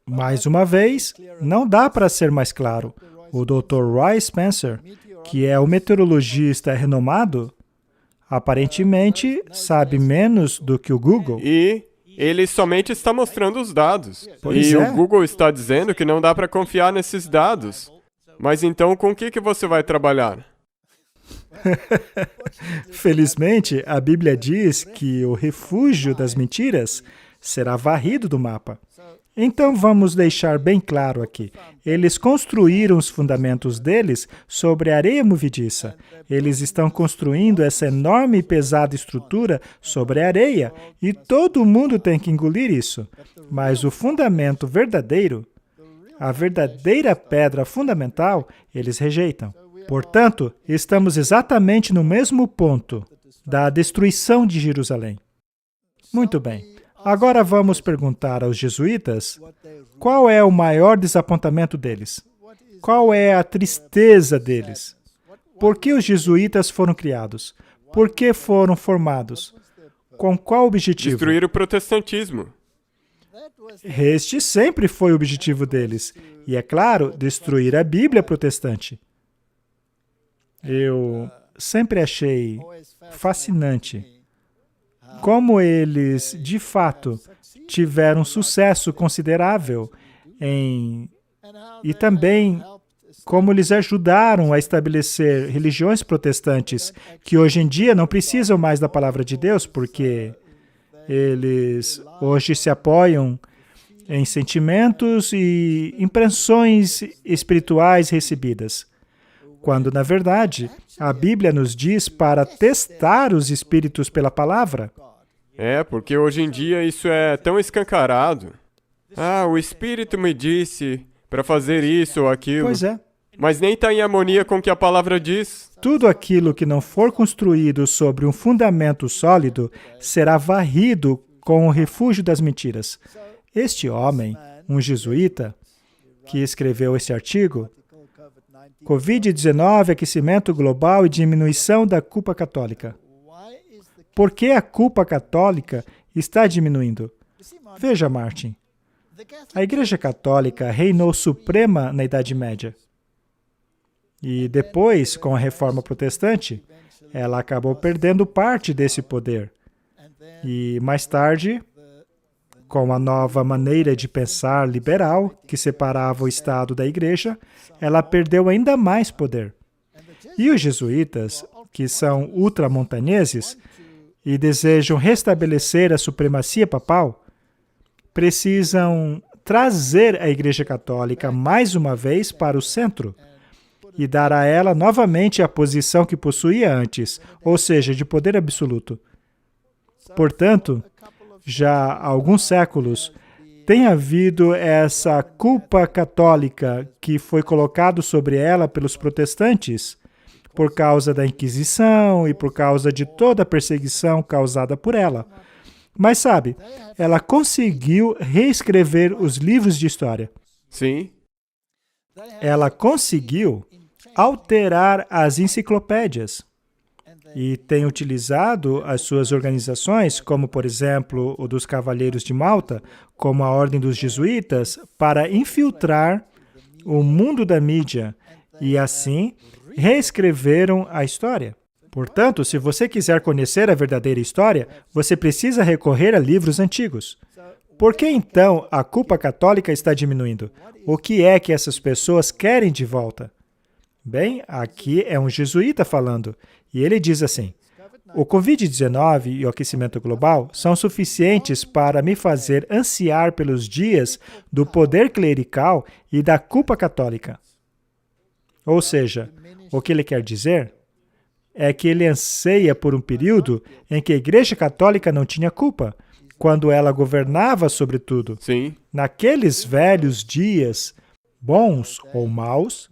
Mais uma vez, não dá para ser mais claro. O Dr. Roy Spencer, que é um meteorologista renomado, aparentemente sabe menos do que o Google. E ele somente está mostrando os dados. Pois e é. o Google está dizendo que não dá para confiar nesses dados. Mas então, com o que você vai trabalhar? Felizmente, a Bíblia diz que o refúgio das mentiras será varrido do mapa. Então, vamos deixar bem claro aqui. Eles construíram os fundamentos deles sobre areia movediça. Eles estão construindo essa enorme e pesada estrutura sobre a areia, e todo mundo tem que engolir isso. Mas o fundamento verdadeiro, a verdadeira pedra fundamental, eles rejeitam. Portanto, estamos exatamente no mesmo ponto da destruição de Jerusalém. Muito bem. Agora vamos perguntar aos jesuítas qual é o maior desapontamento deles. Qual é a tristeza deles? Por que os jesuítas foram criados? Por que foram formados? Com qual objetivo? Destruir o protestantismo. Este sempre foi o objetivo deles. E, é claro, destruir a Bíblia protestante. Eu sempre achei fascinante como eles, de fato, tiveram sucesso considerável e também como eles ajudaram a estabelecer religiões protestantes que hoje em dia não precisam mais da palavra de Deus, porque eles hoje se apoiam em sentimentos e impressões espirituais recebidas. Quando, na verdade, a Bíblia nos diz para testar os espíritos pela palavra. Porque hoje em dia isso é tão escancarado. O Espírito me disse para fazer isso ou aquilo. Pois é. Mas nem está em harmonia com o que a palavra diz. Tudo aquilo que não for construído sobre um fundamento sólido será varrido com o refúgio das mentiras. Este homem, um jesuíta, que escreveu esse artigo, Covid-19, aquecimento global e diminuição da culpa católica. Por que a culpa católica está diminuindo? Veja, Martin, a Igreja Católica reinou suprema na Idade Média. E depois, com a Reforma Protestante, ela acabou perdendo parte desse poder. E mais tarde, com a nova maneira de pensar liberal, que separava o Estado da Igreja, ela perdeu ainda mais poder. E os jesuítas, que são ultramontaneses e desejam restabelecer a supremacia papal, precisam trazer a Igreja Católica mais uma vez para o centro e dar a ela novamente a posição que possuía antes, ou seja, de poder absoluto. Portanto, já há alguns séculos, tem havido essa culpa católica que foi colocado sobre ela pelos protestantes por causa da Inquisição e por causa de toda a perseguição causada por ela. Mas sabe, ela conseguiu reescrever os livros de história. Sim. Ela conseguiu alterar as enciclopédias e tem utilizado as suas organizações, como, por exemplo, o dos Cavalheiros de Malta, como a Ordem dos Jesuítas, para infiltrar o mundo da mídia E assim, reescreveram a história. Portanto, se você quiser conhecer a verdadeira história, você precisa recorrer a livros antigos. Por que então a culpa católica está diminuindo? O que é que essas pessoas querem de volta? Bem, aqui é um jesuíta falando, e ele diz assim: o Covid-19 e o aquecimento global são suficientes para me fazer ansiar pelos dias do poder clerical e da culpa católica. Ou seja, o que ele quer dizer é que ele anseia por um período em que a Igreja Católica não tinha culpa, quando ela governava sobre tudo. Sim. Naqueles velhos dias, bons ou maus,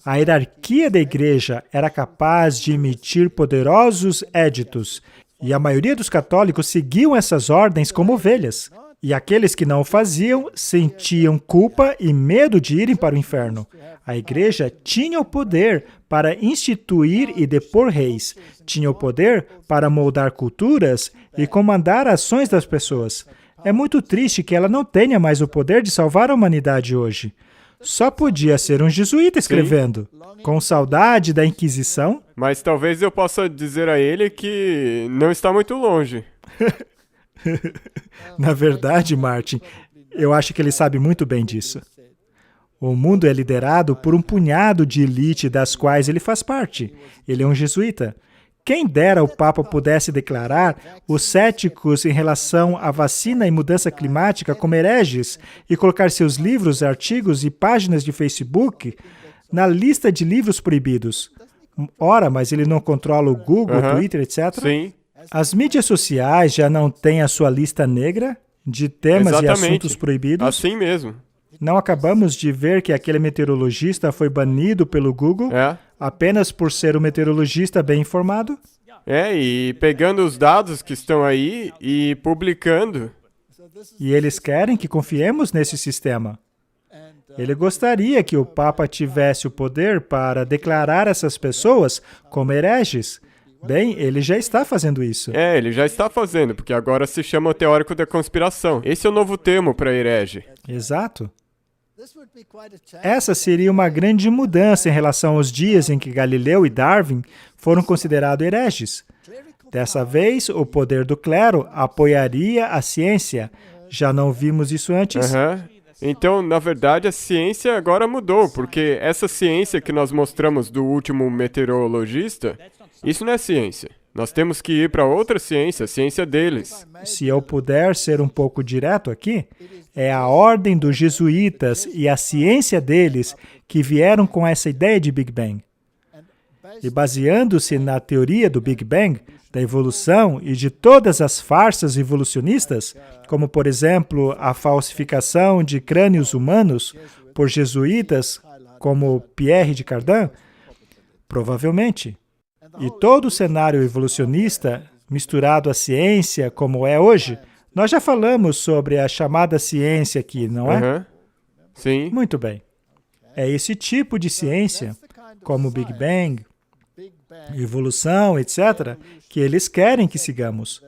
a hierarquia da Igreja era capaz de emitir poderosos éditos, e a maioria dos católicos seguiam essas ordens como ovelhas. E aqueles que não o faziam sentiam culpa e medo de irem para o inferno. A Igreja tinha o poder para instituir e depor reis, tinha o poder para moldar culturas e comandar ações das pessoas. É muito triste que ela não tenha mais o poder de salvar a humanidade hoje. Só podia ser um jesuíta escrevendo, com saudade da Inquisição. Mas talvez eu possa dizer a ele que não está muito longe. Na verdade, Martin, eu acho que ele sabe muito bem disso. O mundo é liderado por um punhado de elite das quais ele faz parte. Ele é um jesuíta. Quem dera o Papa pudesse declarar os céticos em relação à vacina e mudança climática como hereges e colocar seus livros, artigos e páginas de Facebook na lista de livros proibidos. Ora, mas ele não controla o Google, o Twitter, etc. Sim. As mídias sociais já não têm a sua lista negra de temas e assuntos proibidos? Assim mesmo. Não acabamos de ver que aquele meteorologista foi banido pelo Google apenas por ser um meteorologista bem informado? E pegando os dados que estão aí e publicando. E eles querem que confiemos nesse sistema. Ele gostaria que o Papa tivesse o poder para declarar essas pessoas como hereges. Bem, ele já está fazendo isso. Ele já está fazendo, porque agora se chama teórico da conspiração. Esse é o novo termo para herege. Exato. Essa seria uma grande mudança em relação aos dias em que Galileu e Darwin foram considerados hereges. Dessa vez, o poder do clero apoiaria a ciência. Já não vimos isso antes? Então, na verdade, a ciência agora mudou, porque essa ciência que nós mostramos do último meteorologista, isso não é ciência. Nós temos que ir para outra ciência, a ciência deles. Se eu puder ser um pouco direto aqui, é a ordem dos jesuítas e a ciência deles que vieram com essa ideia de Big Bang. E baseando-se na teoria do Big Bang, da evolução e de todas as farsas evolucionistas, como, por exemplo, a falsificação de crânios humanos por jesuítas como Pierre de Cardin, provavelmente. E todo o cenário evolucionista, misturado à ciência como é hoje, nós já falamos sobre a chamada ciência aqui, não é? Sim. Muito bem. É esse tipo de ciência, como Big Bang, evolução, etc., que eles querem que sigamos.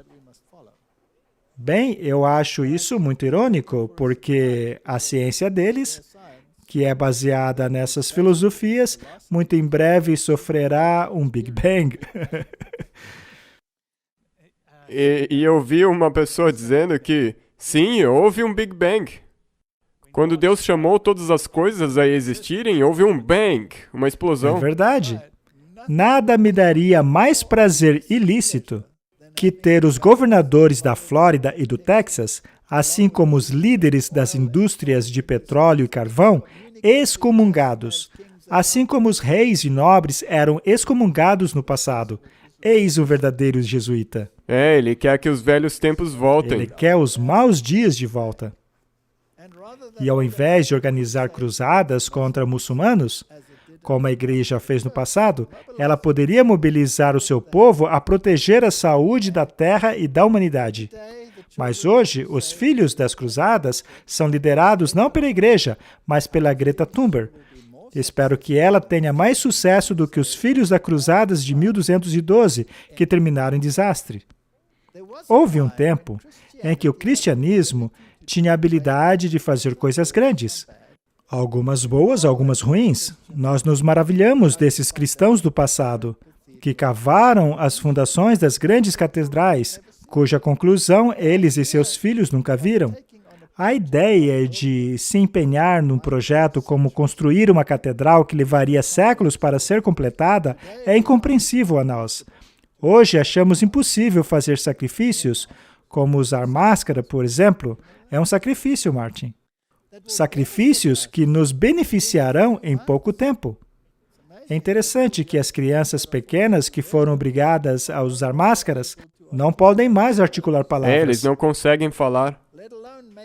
Bem, eu acho isso muito irônico, porque a ciência deles, que é baseada nessas filosofias, muito em breve sofrerá um Big Bang. E eu vi uma pessoa dizendo que, sim, houve um Big Bang. Quando Deus chamou todas as coisas a existirem, houve um bang, uma explosão. É verdade. Nada me daria mais prazer ilícito que ter os governadores da Flórida e do Texas, assim como os líderes das indústrias de petróleo e carvão, excomungados, assim como os reis e nobres eram excomungados no passado. Eis o verdadeiro jesuíta. Ele quer que os velhos tempos voltem. Ele quer os maus dias de volta. E ao invés de organizar cruzadas contra muçulmanos, como a igreja fez no passado, ela poderia mobilizar o seu povo a proteger a saúde da terra e da humanidade. Mas hoje, os filhos das cruzadas são liderados não pela igreja, mas pela Greta Thunberg. Espero que ela tenha mais sucesso do que os filhos das cruzadas de 1212, que terminaram em desastre. Houve um tempo em que o cristianismo tinha a habilidade de fazer coisas grandes. Algumas boas, algumas ruins. Nós nos maravilhamos desses cristãos do passado, que cavaram as fundações das grandes catedrais, cuja conclusão eles e seus filhos nunca viram. A ideia de se empenhar num projeto como construir uma catedral que levaria séculos para ser completada é incompreensível a nós. Hoje achamos impossível fazer sacrifícios, como usar máscara, por exemplo. É um sacrifício, Martin. Sacrifícios que nos beneficiarão em pouco tempo. É interessante que as crianças pequenas que foram obrigadas a usar máscaras não podem mais articular palavras. Eles não conseguem falar.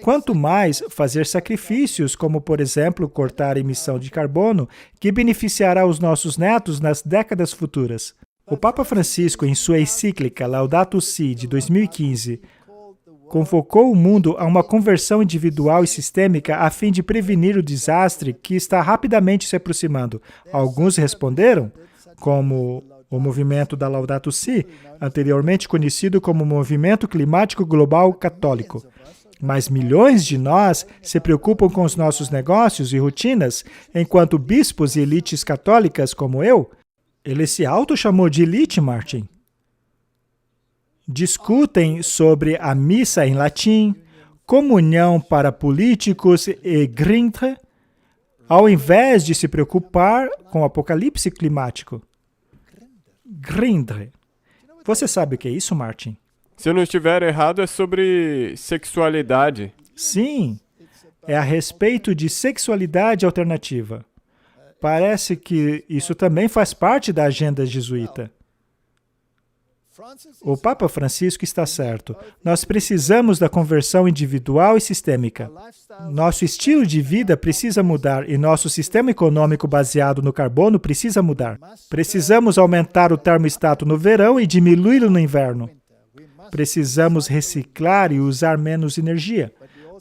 Quanto mais fazer sacrifícios, como, por exemplo, cortar a emissão de carbono, que beneficiará os nossos netos nas décadas futuras. O Papa Francisco, em sua encíclica Laudato Si, de 2015, convocou o mundo a uma conversão individual e sistêmica a fim de prevenir o desastre que está rapidamente se aproximando. Alguns responderam, como o movimento da Laudato Si, anteriormente conhecido como Movimento Climático Global Católico. Mas milhões de nós se preocupam com os nossos negócios e rotinas, enquanto bispos e elites católicas como eu, ele se auto-chamou de elite, Martin, discutem sobre a missa em latim, comunhão para políticos e grindre, ao invés de se preocupar com o apocalipse climático. Grindre. Você sabe o que é isso, Martin? Se eu não estiver errado, é sobre sexualidade. Sim, é a respeito de sexualidade alternativa. Parece que isso também faz parte da agenda jesuíta. O Papa Francisco está certo. Nós precisamos da conversão individual e sistêmica. Nosso estilo de vida precisa mudar e nosso sistema econômico baseado no carbono precisa mudar. Precisamos aumentar o termostato no verão e diminuí-lo no inverno. Precisamos reciclar e usar menos energia.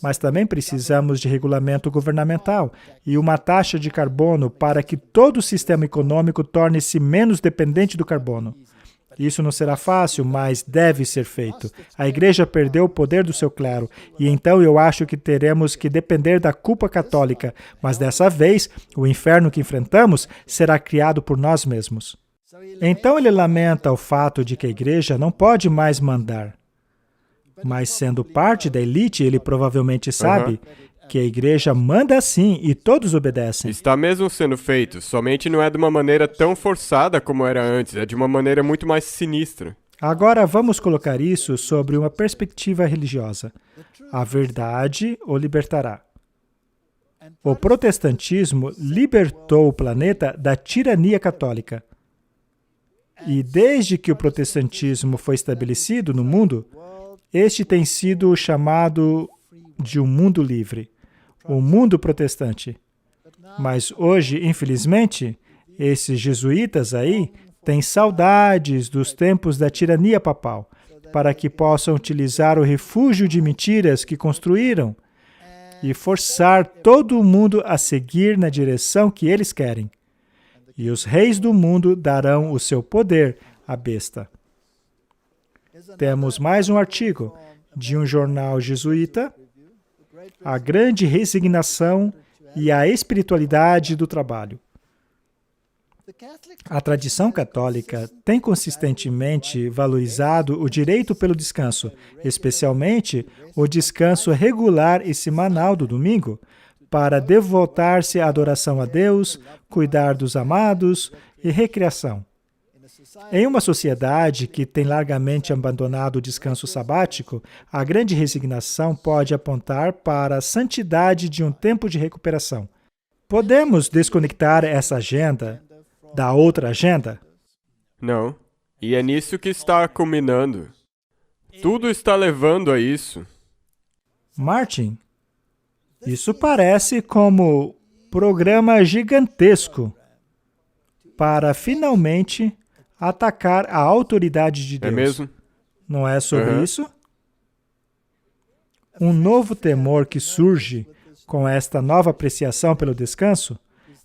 Mas também precisamos de regulamento governamental e uma taxa de carbono para que todo o sistema econômico torne-se menos dependente do carbono. Isso não será fácil, mas deve ser feito. A Igreja perdeu o poder do seu clero, e então eu acho que teremos que depender da culpa católica, mas dessa vez, o inferno que enfrentamos será criado por nós mesmos. Então ele lamenta o fato de que a Igreja não pode mais mandar. Mas sendo parte da elite, ele provavelmente sabe que a Igreja manda sim e todos obedecem. Está mesmo sendo feito, somente não é de uma maneira tão forçada como era antes, é de uma maneira muito mais sinistra. Agora vamos colocar isso sobre uma perspectiva religiosa. A verdade o libertará. O protestantismo libertou o planeta da tirania católica. E desde que o protestantismo foi estabelecido no mundo, este tem sido chamado de um mundo livre, o mundo protestante. Mas hoje, infelizmente, esses jesuítas aí têm saudades dos tempos da tirania papal, para que possam utilizar o refúgio de mentiras que construíram e forçar todo o mundo a seguir na direção que eles querem. E os reis do mundo darão o seu poder à besta. Temos mais um artigo de um jornal jesuíta, A Grande Resignação e a Espiritualidade do Trabalho. A tradição católica tem consistentemente valorizado o direito pelo descanso, especialmente o descanso regular e semanal do domingo, para devotar-se à adoração a Deus, cuidar dos amados e recreação. Em uma sociedade que tem largamente abandonado o descanso sabático, a grande resignação pode apontar para a santidade de um tempo de recuperação. Podemos desconectar essa agenda da outra agenda? Não. E é nisso que está culminando. Tudo está levando a isso. Martin, isso parece como programa gigantesco para finalmente atacar a autoridade de Deus. É mesmo? Não é sobre isso? Um novo temor que surge com esta nova apreciação pelo descanso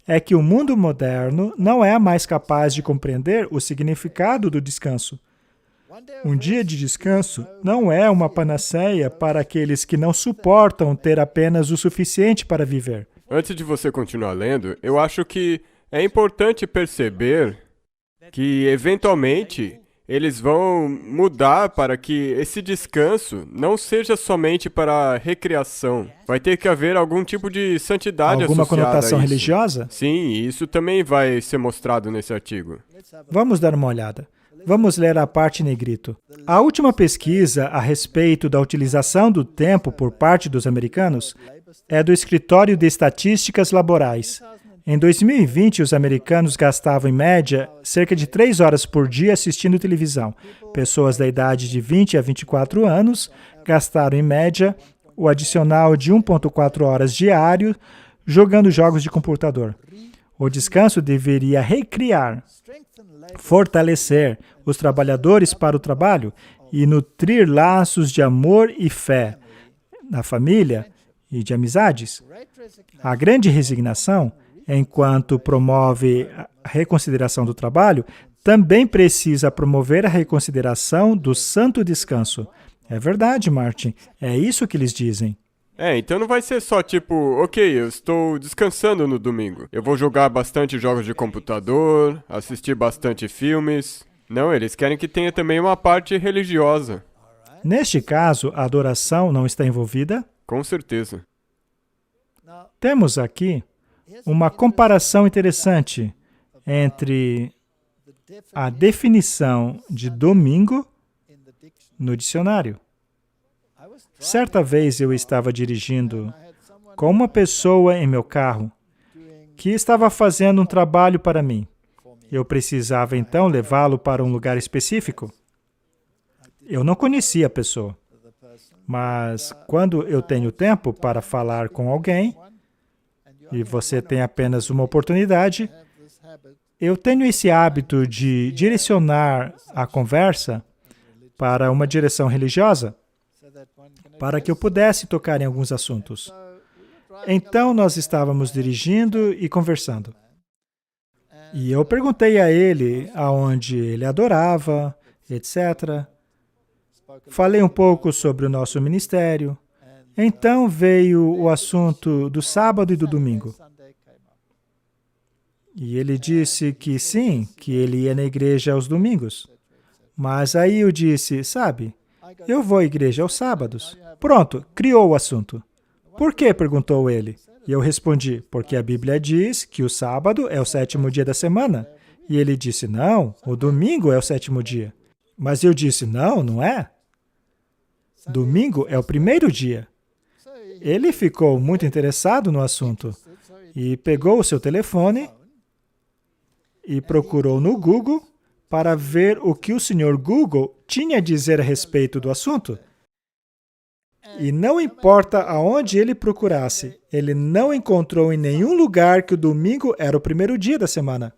é que o mundo moderno não é mais capaz de compreender o significado do descanso. Um dia de descanso não é uma panaceia para aqueles que não suportam ter apenas o suficiente para viver. Antes de você continuar lendo, eu acho que é importante perceber que, eventualmente, eles vão mudar para que esse descanso não seja somente para recreação. Vai ter que haver algum tipo de santidade Alguma associada conotação a isso. religiosa? Sim, e isso também vai ser mostrado nesse artigo. Vamos dar uma olhada. Vamos ler a parte em negrito. A última pesquisa a respeito da utilização do tempo por parte dos americanos é do Escritório de Estatísticas Laborais. Em 2020, os americanos gastavam, em média, cerca de 3 horas por dia assistindo televisão. Pessoas da idade de 20 a 24 anos gastaram, em média, o adicional de 1,4 horas diário jogando jogos de computador. O descanso deveria recriar, fortalecer os trabalhadores para o trabalho e nutrir laços de amor e fé na família e de amizades. A grande resignação, enquanto promove a reconsideração do trabalho, também precisa promover a reconsideração do santo descanso. É verdade, Martin. É isso que eles dizem. Então não vai ser só tipo, ok, eu estou descansando no domingo. Eu vou jogar bastante jogos de computador, assistir bastante filmes. Não, eles querem que tenha também uma parte religiosa. Neste caso, a adoração não está envolvida? Com certeza. Temos aqui uma comparação interessante entre a definição de domingo no dicionário. Certa vez eu estava dirigindo com uma pessoa em meu carro que estava fazendo um trabalho para mim. Eu precisava então levá-lo para um lugar específico. Eu não conhecia a pessoa, mas quando eu tenho tempo para falar com alguém, e você tem apenas uma oportunidade, eu tenho esse hábito de direcionar a conversa para uma direção religiosa, para que eu pudesse tocar em alguns assuntos. Então, nós estávamos dirigindo e conversando. E eu perguntei a ele aonde ele adorava, etc. Falei um pouco sobre o nosso ministério. Então veio o assunto do sábado e do domingo. E ele disse que sim, que ele ia na igreja aos domingos. Mas aí eu disse, sabe, eu vou à igreja aos sábados. Pronto, criou o assunto. Por quê? Perguntou ele. E eu respondi, porque a Bíblia diz que o sábado é o 7º dia da semana. E ele disse, não, o domingo é o 7º dia. Mas eu disse, não, não é. Domingo é o 1º dia. Ele ficou muito interessado no assunto e pegou o seu telefone e procurou no Google para ver o que o Sr. Google tinha a dizer a respeito do assunto. E não importa aonde ele procurasse, ele não encontrou em nenhum lugar que o domingo era o 1º dia da semana.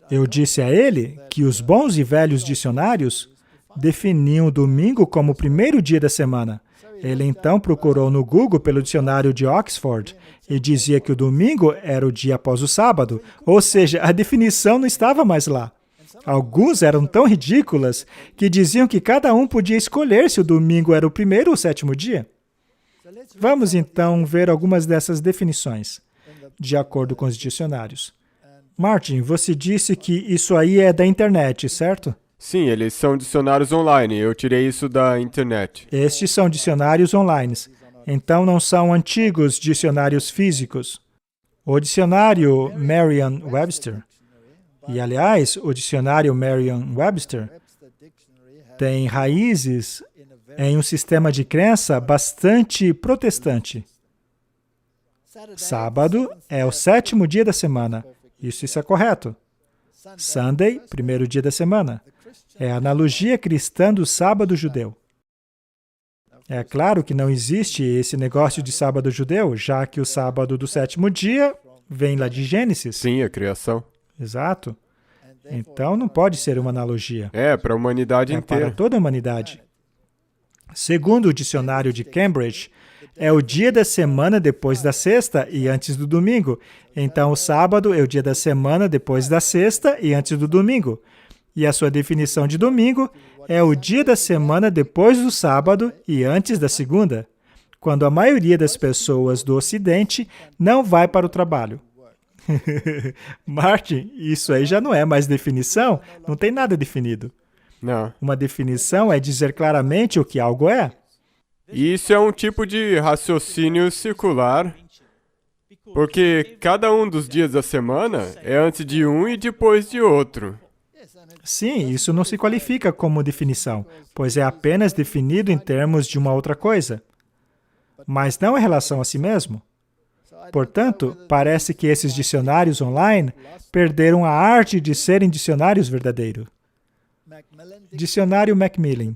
Eu disse a ele que os bons e velhos dicionários definiam o domingo como o 1º dia da semana. Ele então procurou no Google pelo dicionário de Oxford e dizia que o domingo era o dia após o sábado, ou seja, a definição não estava mais lá. Alguns eram tão ridículas que diziam que cada um podia escolher se o domingo era o 1º ou o 7º dia. Vamos então ver algumas dessas definições, de acordo com os dicionários. Martin, você disse que isso aí é da internet, certo? Sim, eles são dicionários online. Eu tirei isso da internet. Estes são dicionários online. Então não são antigos dicionários físicos. O dicionário Merriam-Webster, e aliás, o dicionário Merriam-Webster tem raízes em um sistema de crença bastante protestante. Sábado é o 7º dia da semana. Isso é correto. Sunday, 1º dia da semana. É a analogia cristã do sábado judeu. É claro que não existe esse negócio de sábado judeu, já que o sábado do 7º dia vem lá de Gênesis. Sim, a criação. Exato. Então não pode ser uma analogia. É, para a humanidade inteira. Para toda a humanidade. Segundo o dicionário de Cambridge, é o dia da semana depois da sexta e antes do domingo. Então o sábado é o dia da semana depois da sexta e antes do domingo. E a sua definição de domingo é o dia da semana depois do sábado e antes da segunda. quando a maioria das pessoas do Ocidente não vai para o trabalho. Martin, isso aí já não é mais definição, não tem nada definido. Não. Uma definição é dizer claramente o que algo é. E isso é um tipo de raciocínio circular, porque cada um dos dias da semana é antes de um e depois de outro. Sim, isso não se qualifica como definição, pois é apenas definido em termos de uma outra coisa, mas não em relação a si mesmo. Portanto, parece que esses dicionários online perderam a arte de serem dicionários verdadeiros. Dicionário Macmillan.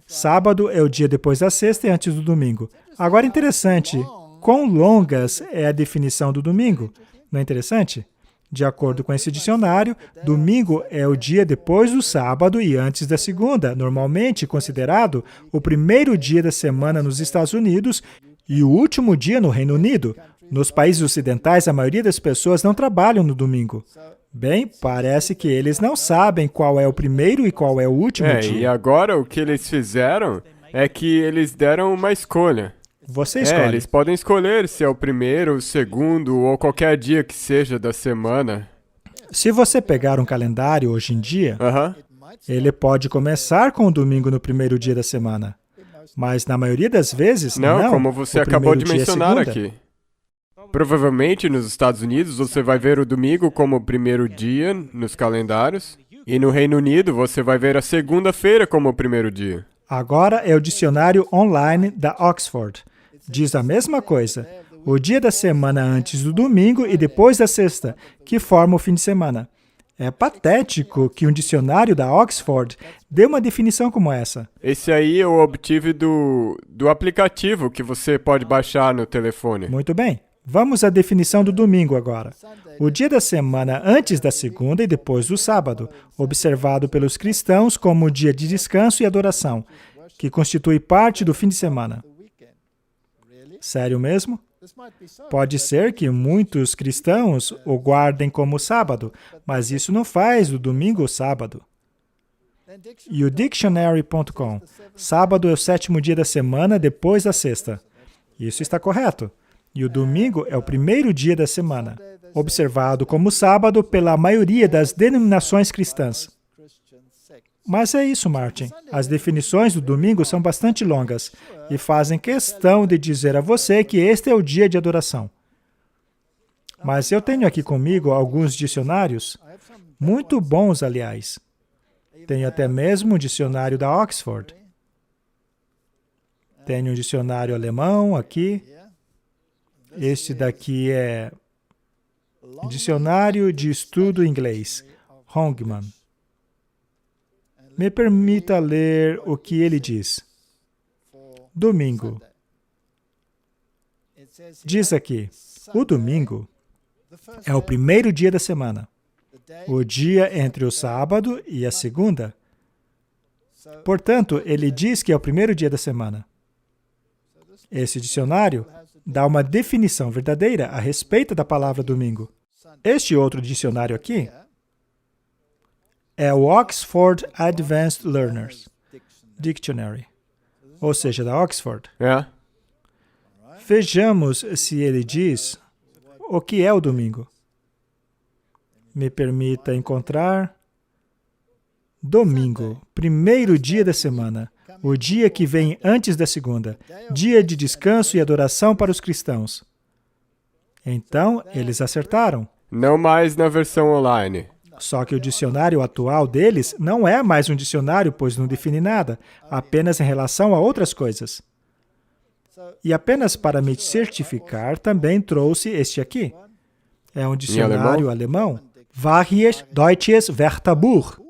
Sábado é o dia depois da sexta e antes do domingo. Agora, interessante, quão longas é a definição do domingo? Não é interessante? De acordo com esse dicionário, domingo é o dia depois do sábado e antes da segunda, normalmente considerado o primeiro dia da semana nos Estados Unidos e o último dia no Reino Unido. Nos países ocidentais, a maioria das pessoas não trabalham no domingo. Bem, parece que eles não sabem qual é o primeiro e qual é o último dia. E agora o que eles fizeram é que eles deram uma escolha. Você escolhe. Eles podem escolher se é o primeiro, o segundo ou qualquer dia que seja da semana. Se você pegar um calendário hoje em dia, Aham. ele pode começar com o domingo no primeiro dia da semana. Mas na maioria das vezes, não. Como você O acabou de primeiro dia é mencionar segunda. aqui. Provavelmente nos Estados Unidos você vai ver o domingo como o primeiro dia nos calendários. E no Reino Unido você vai ver a segunda-feira como o primeiro dia. Agora é o dicionário online da Oxford. Diz a mesma coisa. O dia da semana antes do domingo e depois da sexta, que forma o fim de semana. É patético que um dicionário da Oxford dê uma definição como essa. Esse aí eu obtive do aplicativo que você pode baixar no telefone. Muito bem. Vamos à definição do domingo agora. O dia da semana antes da segunda e depois do sábado, observado pelos cristãos como o dia de descanso e adoração, que constitui parte do fim de semana. Sério mesmo? Pode ser que muitos cristãos o guardem como sábado, mas isso não faz do domingo o sábado. E o Dictionary.com. Sábado é o sétimo dia da semana depois da sexta. Isso está correto. E o domingo é o primeiro dia da semana, observado como sábado pela maioria das denominações cristãs. Mas é isso, Martin. As definições do domingo são bastante longas e fazem questão de dizer a você que este é o dia de adoração. Mas eu tenho aqui comigo alguns dicionários, muito bons, aliás. Tenho até mesmo um dicionário da Oxford. Tenho um dicionário alemão aqui. Este daqui é Dicionário de Estudo Inglês, Hongman. Me permita ler o que ele diz. Domingo. Diz aqui, o domingo é o primeiro dia da semana, o dia entre o sábado e a segunda. Portanto, ele diz que é o primeiro dia da semana. Esse dicionário dá uma definição verdadeira a respeito da palavra domingo. Este outro dicionário aqui é o Oxford Advanced Learners Dictionary, ou seja, da Oxford. Vejamos se ele diz o que é o domingo. Me permita encontrar. Domingo, primeiro dia da semana, o dia que vem antes da segunda, dia de descanso e adoração para os cristãos. Então, eles acertaram. Não mais na versão online. Só que o dicionário atual deles não é mais um dicionário, pois não define nada, apenas em relação a outras coisas. E apenas para me certificar, também trouxe este aqui. É um dicionário alemão. Wahres Deutsches Wörterbuch.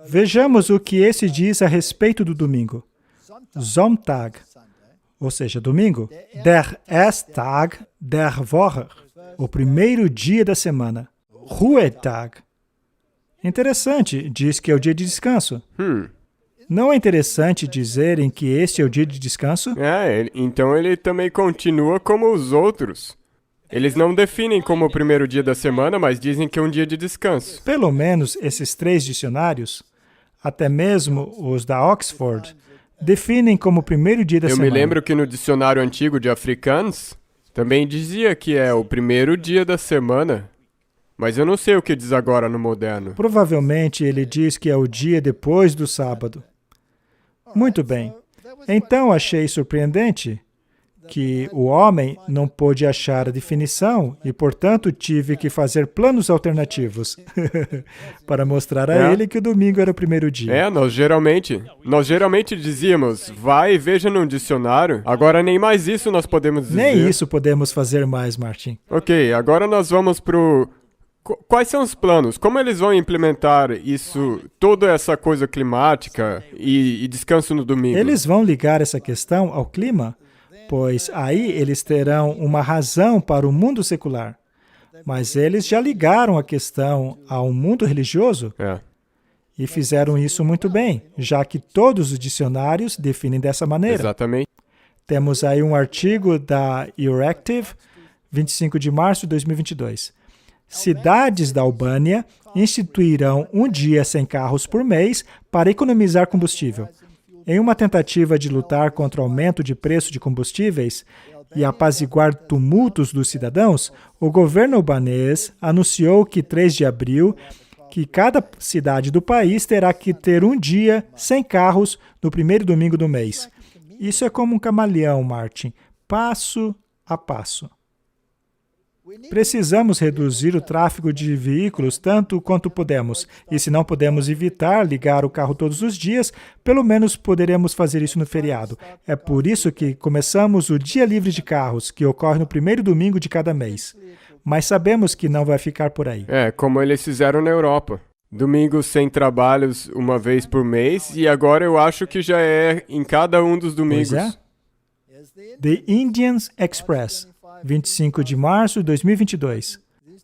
Vejamos o que esse diz a respeito do domingo. Sonntag, ou seja, domingo. Der erste Tag der Woche, o primeiro dia da semana. Ruhetag. Interessante, diz que é o dia de descanso. Não é interessante dizerem que este é o dia de descanso? Então ele também continua como os outros. Eles não definem como o primeiro dia da semana, mas dizem que é um dia de descanso. Pelo menos esses três dicionários, até mesmo os da Oxford, definem como o primeiro dia da Eu semana. me lembro que no dicionário antigo de Afrikaans também dizia que é o primeiro dia da semana. Mas eu não sei o que diz agora no moderno. Provavelmente ele diz que é o dia depois do sábado. Muito bem. Então achei surpreendente que o homem não pôde achar a definição e, portanto, tive que fazer planos alternativos para mostrar a ele que o domingo era o primeiro dia. Nós geralmente dizíamos, vai e veja num dicionário. Agora nem mais isso nós podemos dizer. Nem isso podemos fazer mais, Martin. Ok, agora nós vamos pro... Quais são os planos? Como eles vão implementar isso, toda essa coisa climática e descanso no domingo? Eles vão ligar essa questão ao clima, pois aí eles terão uma razão para o mundo secular. Mas eles já ligaram a questão ao mundo religioso e fizeram isso muito bem, já que todos os dicionários definem dessa maneira. Exatamente. Temos aí um artigo da Euractiv, 25 de março de 2022. Cidades da Albânia instituirão um dia sem carros por mês para economizar combustível. Em uma tentativa de lutar contra o aumento de preço de combustíveis e apaziguar tumultos dos cidadãos, o governo albanês anunciou que 3 de abril, que cada cidade do país terá que ter um dia sem carros no primeiro domingo do mês. Isso é como um camaleão, Martin, passo a passo. Precisamos reduzir o tráfego de veículos tanto quanto podemos. E se não podemos evitar ligar o carro todos os dias, pelo menos poderemos fazer isso no feriado. É por isso que começamos o Dia Livre de Carros, que ocorre no primeiro domingo de cada mês. Mas sabemos que não vai ficar por aí. Como eles fizeram na Europa. Domingos sem trabalhos uma vez por mês, e agora eu acho que já é em cada um dos domingos. Pois é. The Indian Express, 25 de março de 2022.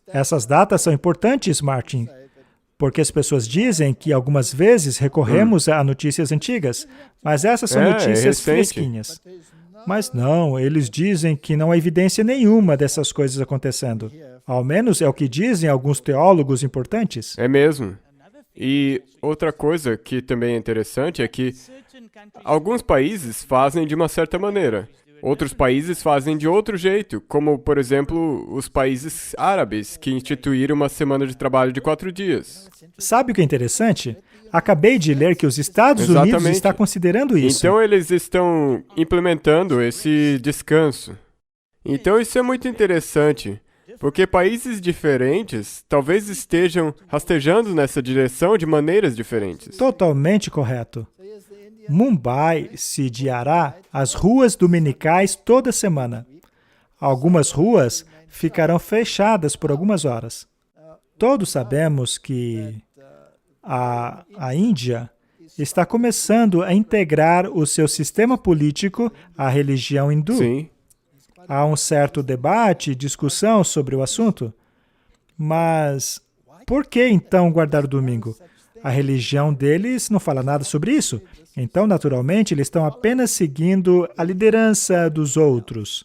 Essas datas são importantes, Martin, porque as pessoas dizem que algumas vezes recorremos a notícias antigas, mas essas são notícias fresquinhas. Mas não, eles dizem que não há evidência nenhuma dessas coisas acontecendo. Ao menos é o que dizem alguns teólogos importantes. É mesmo. E outra coisa que também é interessante é que alguns países fazem de uma certa maneira. Outros países fazem de outro jeito, como, por exemplo, os países árabes, que instituíram uma semana de trabalho de 4 dias. Sabe o que é interessante? Acabei de ler que os Estados Unidos está considerando isso. Então, eles estão implementando esse descanso. Então, isso é muito interessante, porque países diferentes talvez estejam rastejando nessa direção de maneiras diferentes. Totalmente correto. Mumbai sediará as ruas dominicais toda semana. Algumas ruas ficarão fechadas por algumas horas. Todos sabemos que a Índia está começando a integrar o seu sistema político à religião hindu. Sim. Há um certo debate e discussão sobre o assunto. Mas por que então guardar o domingo? A religião deles não fala nada sobre isso. Então, naturalmente, eles estão apenas seguindo a liderança dos outros.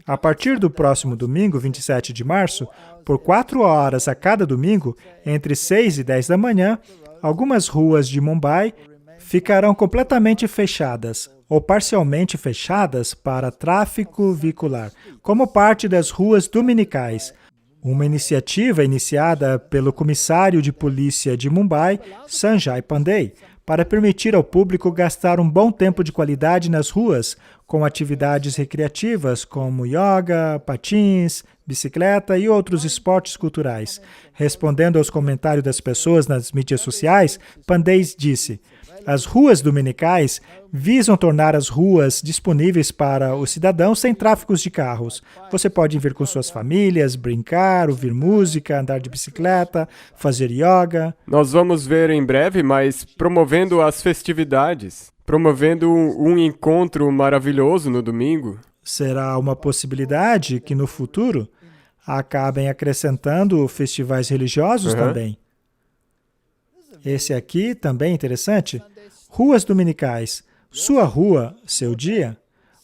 A partir do próximo domingo, 27 de março, por 4 horas a cada domingo, entre 6 e 10 da manhã, algumas ruas de Mumbai ficarão completamente fechadas ou parcialmente fechadas para tráfego veicular, como parte das ruas dominicais. Uma iniciativa iniciada pelo comissário de polícia de Mumbai, Sanjay Pandey, para permitir ao público gastar um bom tempo de qualidade nas ruas, com atividades recreativas como yoga, patins, bicicleta e outros esportes culturais. Respondendo aos comentários das pessoas nas mídias sociais, Pandey disse: as ruas dominicais visam tornar as ruas disponíveis para os cidadãos sem tráficos de carros. Você pode vir com suas famílias, brincar, ouvir música, andar de bicicleta, fazer yoga. Nós vamos ver em breve, mas promovendo as festividades, promovendo um encontro maravilhoso no domingo. Será uma possibilidade que no futuro acabem acrescentando festivais religiosos também. Esse aqui também é interessante. Ruas dominicais. Sua rua, seu dia.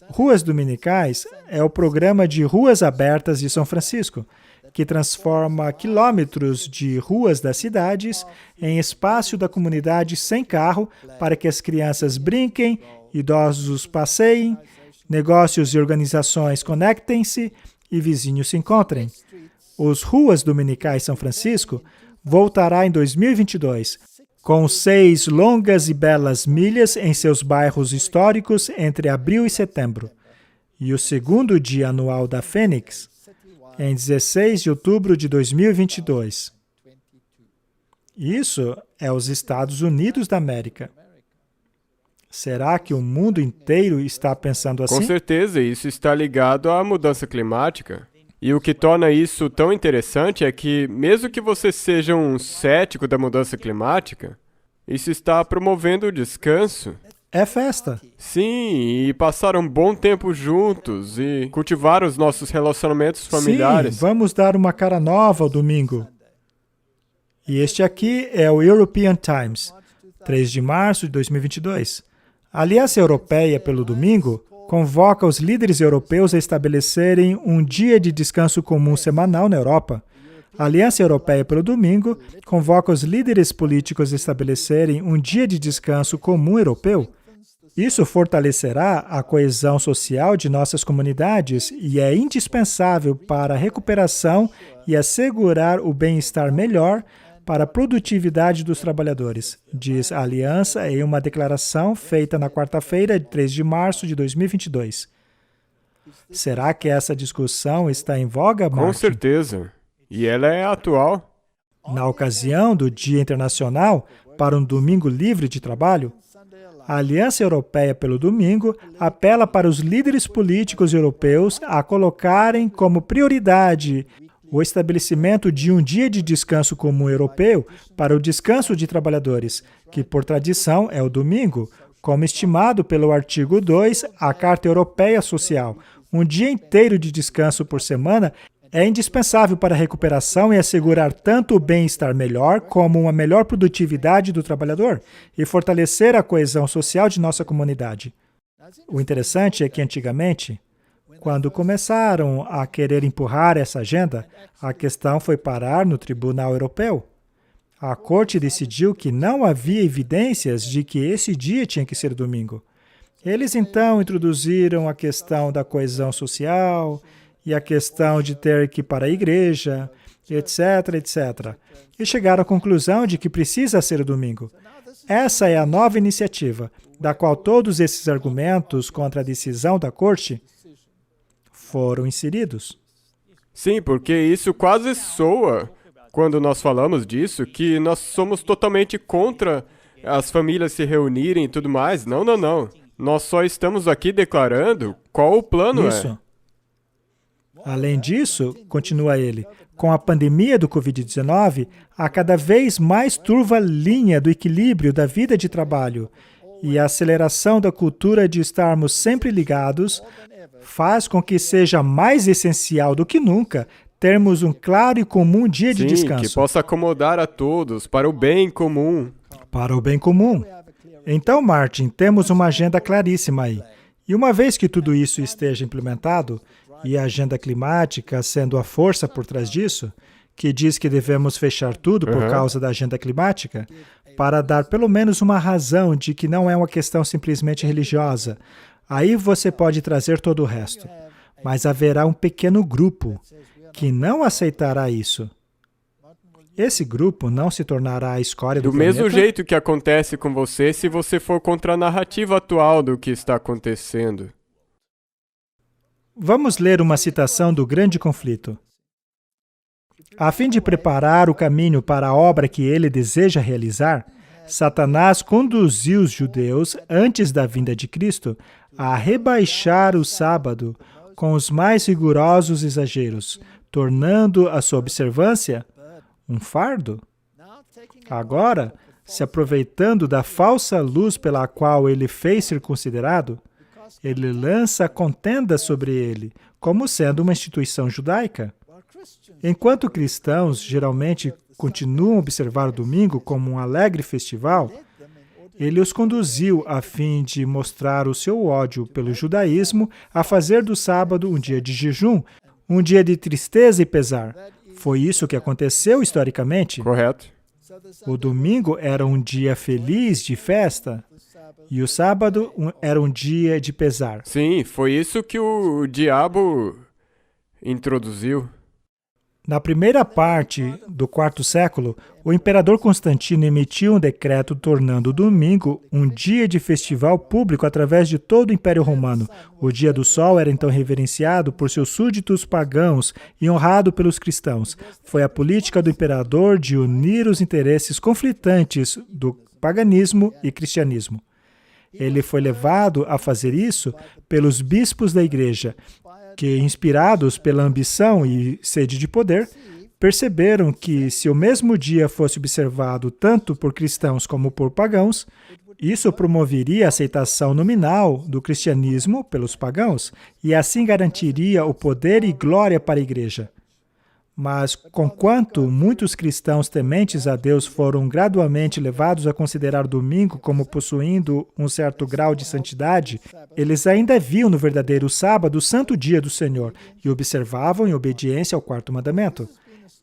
Ruas Dominicais é o programa de ruas abertas de São Francisco. que transforma quilômetros de ruas das cidades em espaço da comunidade sem carro para que as crianças brinquem, idosos passeiem, negócios e organizações conectem-se e vizinhos se encontrem. Os Ruas Dominicais São Francisco voltará em 2022, com 6 longas e belas milhas em seus bairros históricos entre abril e setembro. E o segundo dia anual da Fênix, em 16 de outubro de 2022. Isso é os Estados Unidos da América. Será que o mundo inteiro está pensando assim? Com certeza, isso está ligado à mudança climática. E o que torna isso tão interessante é que, mesmo que você seja um cético da mudança climática, isso está promovendo o descanso. É festa. Sim, e passar um bom tempo juntos e cultivar os nossos relacionamentos familiares. Sim, vamos dar uma cara nova ao domingo. E este aqui é o European Times, 3 de março de 2022. A Aliança Europeia pelo Domingo convoca os líderes europeus a estabelecerem um dia de descanso comum semanal na Europa. A Aliança Europeia pelo Domingo convoca os líderes políticos a estabelecerem um dia de descanso comum europeu. Isso fortalecerá a coesão social de nossas comunidades e é indispensável para a recuperação e assegurar o bem-estar melhor para a produtividade dos trabalhadores, diz a Aliança em uma declaração feita na quarta-feira, 3 de março de 2022. Será que essa discussão está em voga, Martin? Com certeza. E ela é atual. Na ocasião do Dia Internacional para um Domingo Livre de Trabalho, a Aliança Europeia pelo Domingo apela para os líderes políticos europeus a colocarem como prioridade o estabelecimento de um dia de descanso comum europeu para o descanso de trabalhadores, que por tradição é o domingo, como estimado pelo artigo 2 da Carta Europeia Social. Um dia inteiro de descanso por semana é indispensável para a recuperação e assegurar tanto o bem-estar melhor como uma melhor produtividade do trabalhador e fortalecer a coesão social de nossa comunidade. O interessante é que, antigamente, quando começaram a querer empurrar essa agenda, a questão foi parar no Tribunal Europeu. A Corte decidiu que não havia evidências de que esse dia tinha que ser domingo. Eles, então, introduziram a questão da coesão social e a questão de ter que ir para a igreja, etc., etc. E chegaram à conclusão de que precisa ser domingo. Essa é a nova iniciativa, da qual todos esses argumentos contra a decisão da Corte foram inseridos. Sim, porque isso quase soa, quando nós falamos disso, que nós somos totalmente contra as famílias se reunirem e tudo mais. Não, não, não. Nós só estamos aqui declarando qual o plano Isso. Além disso, continua ele, com a pandemia do Covid-19, há cada vez mais turva linha do equilíbrio da vida de trabalho e a aceleração da cultura de estarmos sempre ligados faz com que seja mais essencial do que nunca termos um claro e comum dia de descanso. Que possa acomodar a todos para o bem comum. Para o bem comum. Então, Martin, temos uma agenda claríssima aí. E uma vez que tudo isso esteja implementado, e a agenda climática sendo a força por trás disso, que diz que devemos fechar tudo por causa da agenda climática, para dar pelo menos uma razão de que não é uma questão simplesmente religiosa, aí você pode trazer todo o resto. Mas haverá um pequeno grupo que não aceitará isso. Esse grupo não se tornará a escória do planeta? Do mesmo jeito que acontece com você se você for contra a narrativa atual do que está acontecendo. Vamos ler uma citação do Grande Conflito. A fim de preparar o caminho para a obra que ele deseja realizar, Satanás conduziu os judeus, antes da vinda de Cristo, a rebaixar o sábado com os mais rigorosos exageros, tornando a sua observância um fardo. Agora, se aproveitando da falsa luz pela qual ele fez ser considerado, ele lança contenda sobre ele, como sendo uma instituição judaica. Enquanto cristãos geralmente continuam a observar o domingo como um alegre festival, ele os conduziu a fim de mostrar o seu ódio pelo judaísmo a fazer do sábado um dia de jejum, um dia de tristeza e pesar. Foi isso que aconteceu historicamente. Correto? O domingo era um dia feliz de festa e o sábado era um dia de pesar. Sim, foi isso que o diabo introduziu. Na primeira parte do quarto século, o imperador Constantino emitiu um decreto tornando o domingo um dia de festival público através de todo o Império Romano. O dia do sol era então reverenciado por seus súditos pagãos e honrado pelos cristãos. Foi a política do imperador de unir os interesses conflitantes do paganismo e cristianismo. Ele foi levado a fazer isso pelos bispos da igreja, que, inspirados pela ambição e sede de poder, perceberam que, se o mesmo dia fosse observado tanto por cristãos como por pagãos, isso promoveria a aceitação nominal do cristianismo pelos pagãos e assim garantiria o poder e glória para a igreja. Mas, conquanto muitos cristãos tementes a Deus foram gradualmente levados a considerar o domingo como possuindo um certo grau de santidade, eles ainda viam no verdadeiro sábado o santo dia do Senhor e observavam em obediência ao quarto mandamento.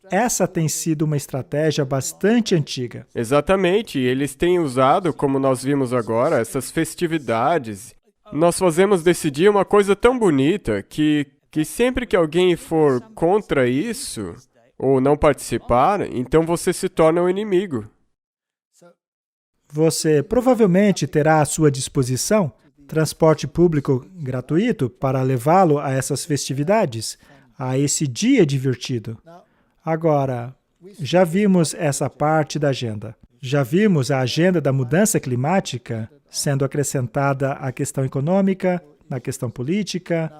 Essa tem sido uma estratégia bastante antiga. Exatamente, eles têm usado, como nós vimos agora, essas festividades. Nós fazemos desse dia uma coisa tão bonita que sempre que alguém for contra isso, ou não participar, então você se torna um inimigo. Você provavelmente terá à sua disposição transporte público gratuito para levá-lo a essas festividades, a esse dia divertido. Agora, já vimos essa parte da agenda. Já vimos a agenda da mudança climática sendo acrescentada à questão econômica, na questão política.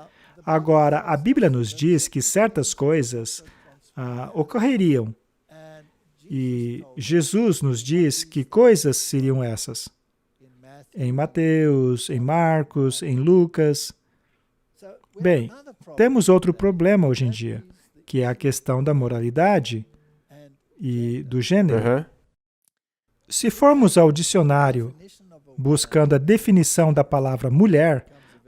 Agora, a Bíblia nos diz que certas coisas ocorreriam. E Jesus nos diz que coisas seriam essas. Em Mateus, em Marcos, em Lucas. Bem, temos outro problema hoje em dia, que é a questão da moralidade e do gênero. Se formos ao dicionário buscando a definição da palavra mulher,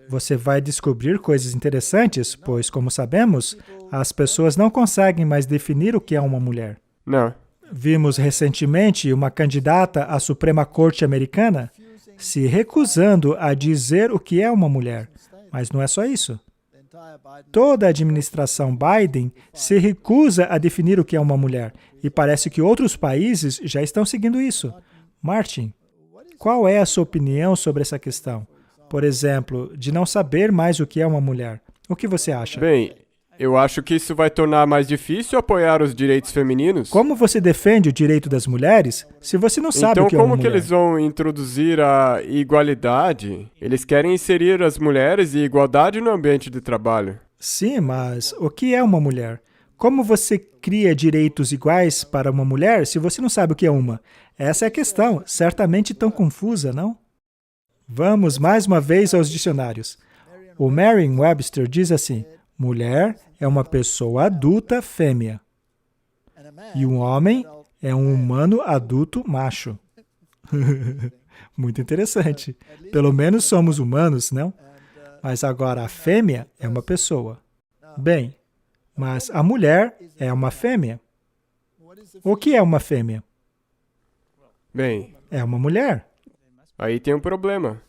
você vai descobrir coisas interessantes, pois, como sabemos, as pessoas não conseguem mais definir o que é uma mulher. Não. Vimos recentemente uma candidata à Suprema Corte americana se recusando a dizer o que é uma mulher. Mas não é só isso. Toda a administração Biden se recusa a definir o que é uma mulher, e parece que outros países já estão seguindo isso. Martin, qual é a sua opinião sobre essa questão? Por exemplo, de não saber mais o que é uma mulher. O que você acha? Bem, eu acho que isso vai tornar mais difícil apoiar os direitos femininos. Como você defende o direito das mulheres se você não sabe o que é uma mulher? Então, como que eles vão introduzir a igualdade? Eles querem inserir as mulheres e igualdade no ambiente de trabalho. Sim, mas o que é uma mulher? Como você cria direitos iguais para uma mulher se você não sabe o que é uma? Essa é a questão, certamente tão confusa, não? Vamos mais uma vez aos dicionários. O Merriam-Webster diz assim: mulher é uma pessoa adulta fêmea. E um homem é um humano adulto macho. Muito interessante. Pelo menos somos humanos, não? Mas agora a fêmea é uma pessoa. Bem, mas a mulher é uma fêmea. O que é uma fêmea? Bem, é uma mulher. Aí tem um problema.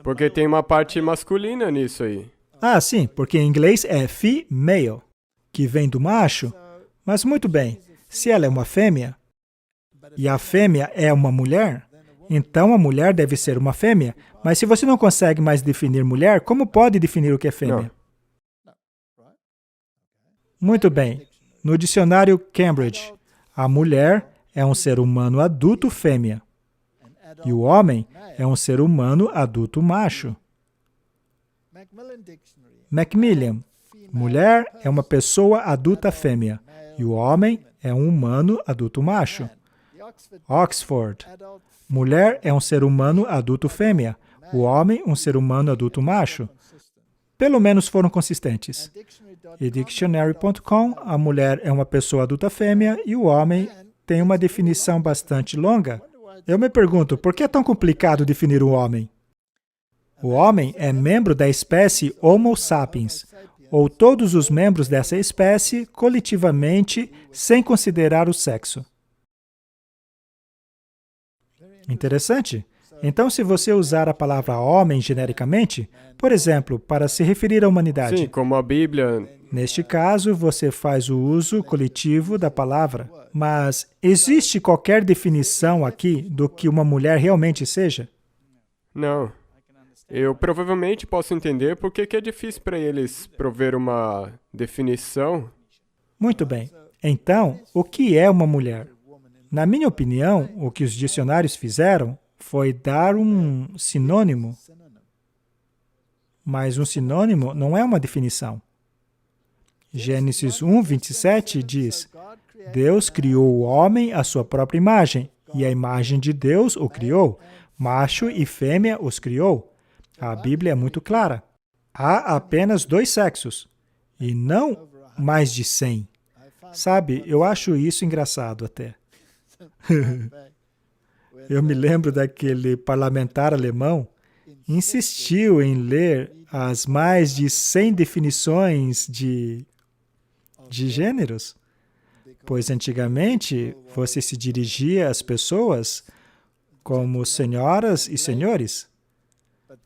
Porque tem uma parte masculina nisso aí. Ah, sim, porque em inglês é female, que vem do macho. Mas muito bem, se ela é uma fêmea, e a fêmea é uma mulher, então a mulher deve ser uma fêmea. Mas se você não consegue mais definir mulher, como pode definir o que é fêmea? Não. Muito bem. No dicionário Cambridge, a mulher é um ser humano adulto fêmea. E o homem é um ser humano adulto macho. Macmillan, mulher é uma pessoa adulta fêmea. E o homem é um humano adulto macho. Oxford, mulher é um ser humano adulto fêmea. O homem, um ser humano adulto macho. Pelo menos foram consistentes. E Dictionary.com, a mulher é uma pessoa adulta fêmea e o homem tem uma definição bastante longa. Eu me pergunto, por que é tão complicado definir o homem? O homem é membro da espécie Homo sapiens. ou todos os membros dessa espécie coletivamente, sem considerar o sexo. Interessante? Então, se você usar a palavra homem genericamente, por exemplo, para se referir à humanidade, Sim, como a Bíblia. neste caso, você faz o uso coletivo da palavra. Mas existe qualquer definição aqui do que uma mulher realmente seja? Não. Eu provavelmente posso entender por que é difícil para eles prover uma definição. Muito bem. Então, o que é uma mulher? Na minha opinião, o que os dicionários fizeram foi dar um sinônimo. Mas um sinônimo não é uma definição. Gênesis 1:27 diz: Deus criou o homem à sua própria imagem, e a imagem de Deus o criou. Macho e fêmea os criou. A Bíblia é muito clara. Há apenas 2 sexos, e não mais de 100. Sabe, eu acho isso engraçado até. Eu me lembro daquele parlamentar alemão insistiu em ler as mais de 100 definições de gêneros, pois antigamente você se dirigia às pessoas como senhoras e senhores.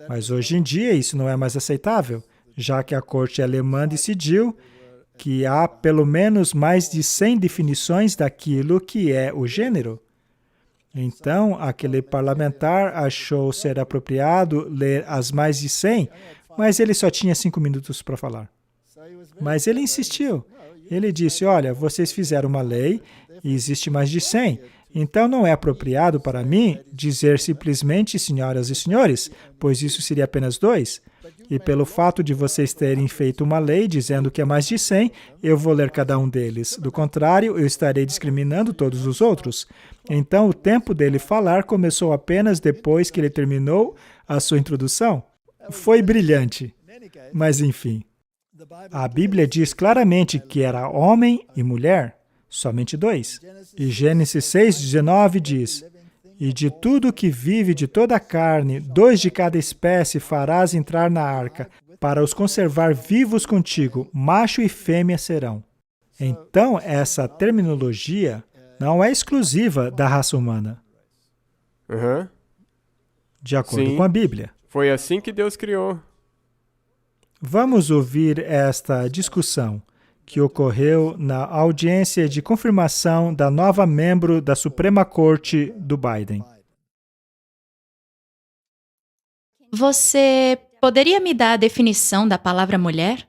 Mas hoje em dia isso não é mais aceitável, já que a corte alemã decidiu que há pelo menos mais de 100 definições daquilo que é o gênero. Então, aquele parlamentar achou ser apropriado ler as mais de 100, mas ele só tinha 5 minutos para falar. Mas ele insistiu. Ele disse, olha, vocês fizeram uma lei e existe mais de 100. Então, não é apropriado para mim dizer simplesmente senhoras e senhores, pois isso seria apenas 2. E pelo fato de vocês terem feito uma lei dizendo que é mais de 100, eu vou ler cada um deles. Do contrário, eu estarei discriminando todos os outros. Então, o tempo dele falar começou apenas depois que ele terminou a sua introdução. Foi brilhante. Mas, enfim, a Bíblia diz claramente que era homem e mulher, somente 2. E Gênesis 6:19 diz, e de tudo que vive de toda a carne, 2 de cada espécie farás entrar na arca, para os conservar vivos contigo, macho e fêmea serão. Então, essa terminologia não é exclusiva da raça humana, Aham. de acordo Sim. com a Bíblia. Foi assim que Deus criou. Vamos ouvir esta discussão que ocorreu na audiência de confirmação da nova membro da Suprema Corte do Biden. Você poderia me dar a definição da palavra mulher?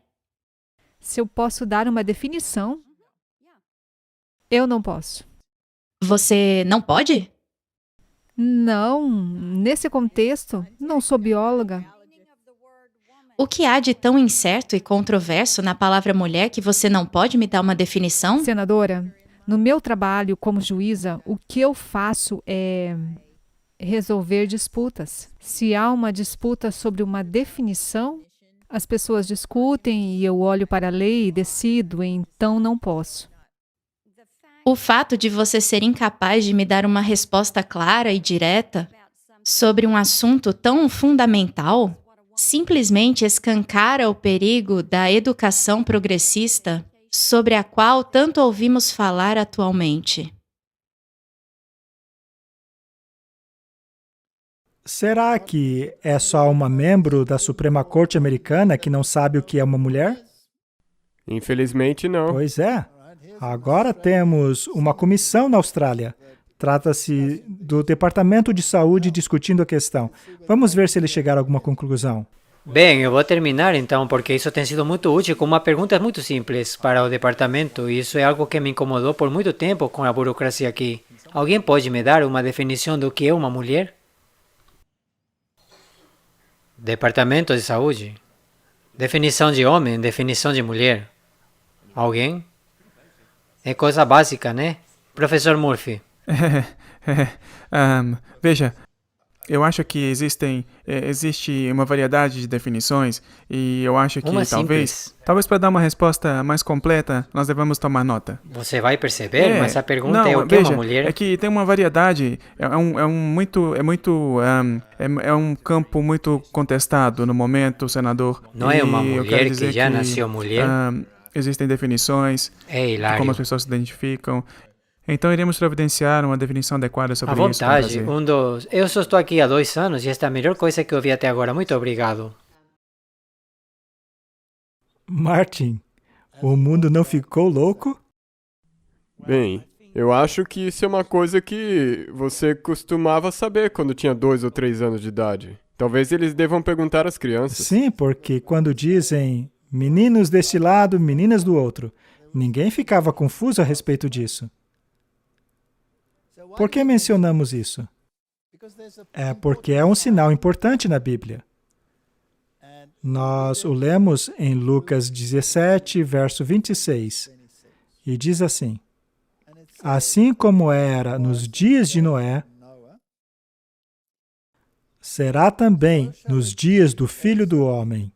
Se eu posso dar uma definição, eu não posso. Você não pode? Não, nesse contexto, não sou bióloga. O que há de tão incerto e controverso na palavra mulher que você não pode me dar uma definição? Senadora, no meu trabalho como juíza, o que eu faço é resolver disputas. Se há uma disputa sobre uma definição, as pessoas discutem e eu olho para a lei e decido, então não posso. O fato de você ser incapaz de me dar uma resposta clara e direta sobre um assunto tão fundamental simplesmente escancara o perigo da educação progressista sobre a qual tanto ouvimos falar atualmente. Será que é só uma membro da Suprema Corte americana que não sabe o que é uma mulher? Infelizmente, não. Pois é. Agora temos uma comissão na Austrália. Trata-se do Departamento de Saúde discutindo a questão. Vamos ver se eles chegaram a alguma conclusão. Bem, eu vou terminar então, porque isso tem sido muito útil com uma pergunta muito simples para o departamento, e isso é algo que me incomodou por muito tempo com a burocracia aqui. Alguém pode me dar uma definição do que é uma mulher? Departamento de Saúde? Definição de homem, definição de mulher. Alguém? É coisa básica, né? Professor Murphy. Veja, Eu acho que existe uma variedade de definições e eu acho que Uma talvez simples. para dar uma resposta mais completa, nós devemos tomar nota. Você vai perceber, mas a pergunta não, é o que veja, uma mulher... é que tem uma variedade, é um campo muito contestado no momento, senador. Não é uma E eu quero mulher dizer que já nasceu mulher? Existem definições É de como hilário. as pessoas se identificam. Então iremos providenciar uma definição adequada À sobre isso. Com vontade. prazer. Eu só estou aqui há 2 anos e esta é a melhor coisa que eu vi até agora. Muito obrigado. Martin, o mundo não ficou louco? Bem, eu acho que isso é uma coisa que você costumava saber quando tinha 2 ou 3 anos de idade. Talvez eles devam perguntar às crianças. Sim, porque quando dizem meninos deste lado, meninas do outro, ninguém ficava confuso a respeito disso. Por que mencionamos isso? É porque é um sinal importante na Bíblia. Nós o lemos em Lucas 17, verso 26, e diz assim: assim como era nos dias de Noé, será também nos dias do Filho do Homem.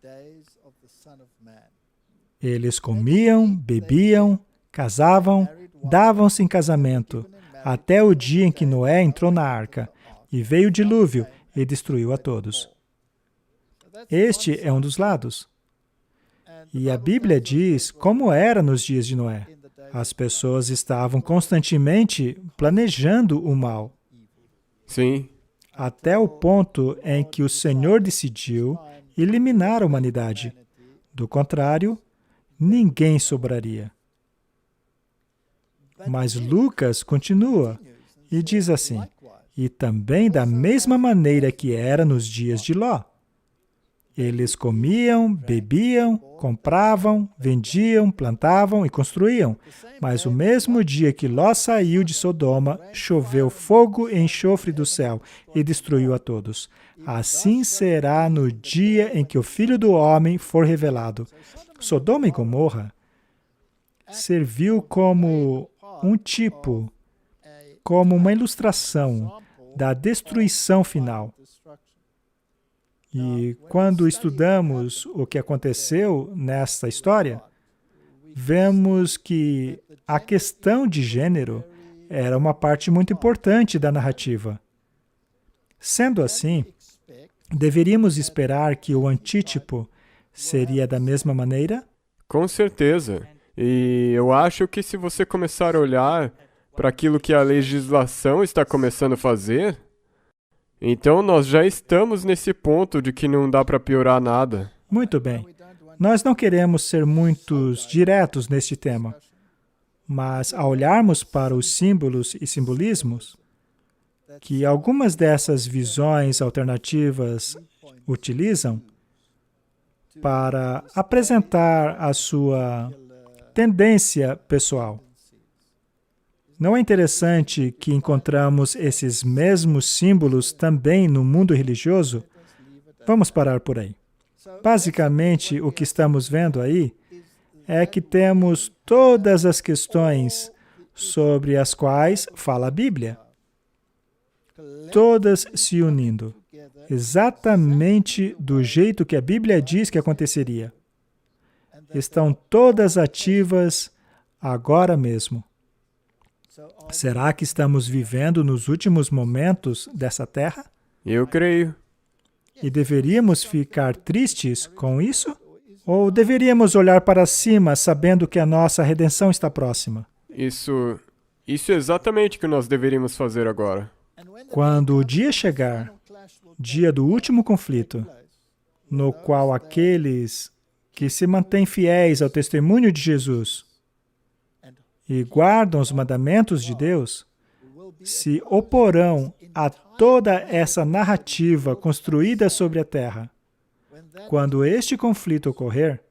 Eles comiam, bebiam, casavam, davam-se em casamento, até o dia em que Noé entrou na arca, e veio o dilúvio e destruiu a todos. Este é um dos lados. E a Bíblia diz como era nos dias de Noé. As pessoas estavam constantemente planejando o mal, Sim, até o ponto em que o Senhor decidiu eliminar a humanidade. Do contrário, ninguém sobraria. Mas Lucas continua e diz assim: e também da mesma maneira que era nos dias de Ló. Eles comiam, bebiam, compravam, vendiam, plantavam e construíam. Mas o mesmo dia que Ló saiu de Sodoma, choveu fogo e enxofre do céu e destruiu a todos. Assim será no dia em que o Filho do Homem for revelado. Sodoma e Gomorra serviu como um tipo, como uma ilustração da destruição final. E quando estudamos o que aconteceu nesta história, vemos que a questão de gênero era uma parte muito importante da narrativa. Sendo assim, deveríamos esperar que o antítipo seria da mesma maneira? com certeza. E eu acho que se você começar a olhar para aquilo que a legislação está começando a fazer, então nós já estamos nesse ponto de que não dá para piorar nada. Muito bem. Nós não queremos ser muito diretos neste tema, mas ao olharmos para os símbolos e simbolismos que algumas dessas visões alternativas utilizam para apresentar a sua tendência pessoal. Não é interessante que encontramos esses mesmos símbolos também no mundo religioso? Vamos parar por aí. Basicamente, o que estamos vendo aí é que temos todas as questões sobre as quais fala a Bíblia, todas se unindo, exatamente do jeito que a Bíblia diz que aconteceria. Estão todas ativas agora mesmo. Será que estamos vivendo nos últimos momentos dessa terra? Eu creio. E deveríamos ficar tristes com isso? Ou deveríamos olhar para cima sabendo que a nossa redenção está próxima? Isso é exatamente o que nós deveríamos fazer agora. Quando o dia chegar, dia do último conflito, no qual aqueles que se mantêm fiéis ao testemunho de Jesus e guardam os mandamentos de Deus, se oporão a toda essa narrativa construída sobre a terra. Quando este conflito ocorrer,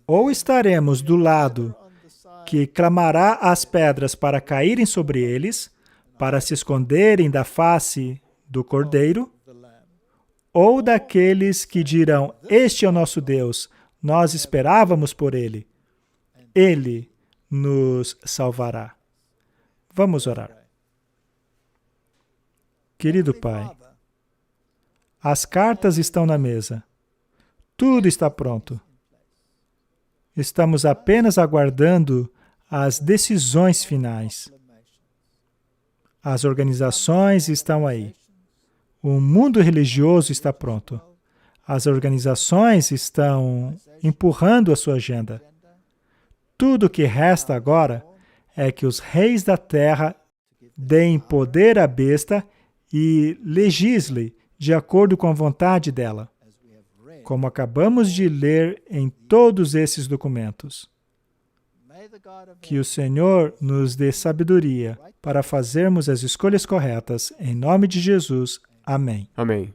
ou estaremos do lado que clamará às pedras para caírem sobre eles, para se esconderem da face do Cordeiro, ou daqueles que dirão: este é o nosso Deus, nós esperávamos por Ele. Ele nos salvará. Vamos orar. Querido Pai, As cartas estão na mesa. Tudo está pronto. Estamos apenas aguardando as decisões finais. As organizações estão aí. O mundo religioso está pronto. As organizações estão empurrando a sua agenda. Tudo o que resta agora é que os reis da terra deem poder à besta e legisle de acordo com a vontade dela, como acabamos de ler em todos esses documentos. Que o Senhor nos dê sabedoria para fazermos as escolhas corretas. Em nome de Jesus. Amém. Amém.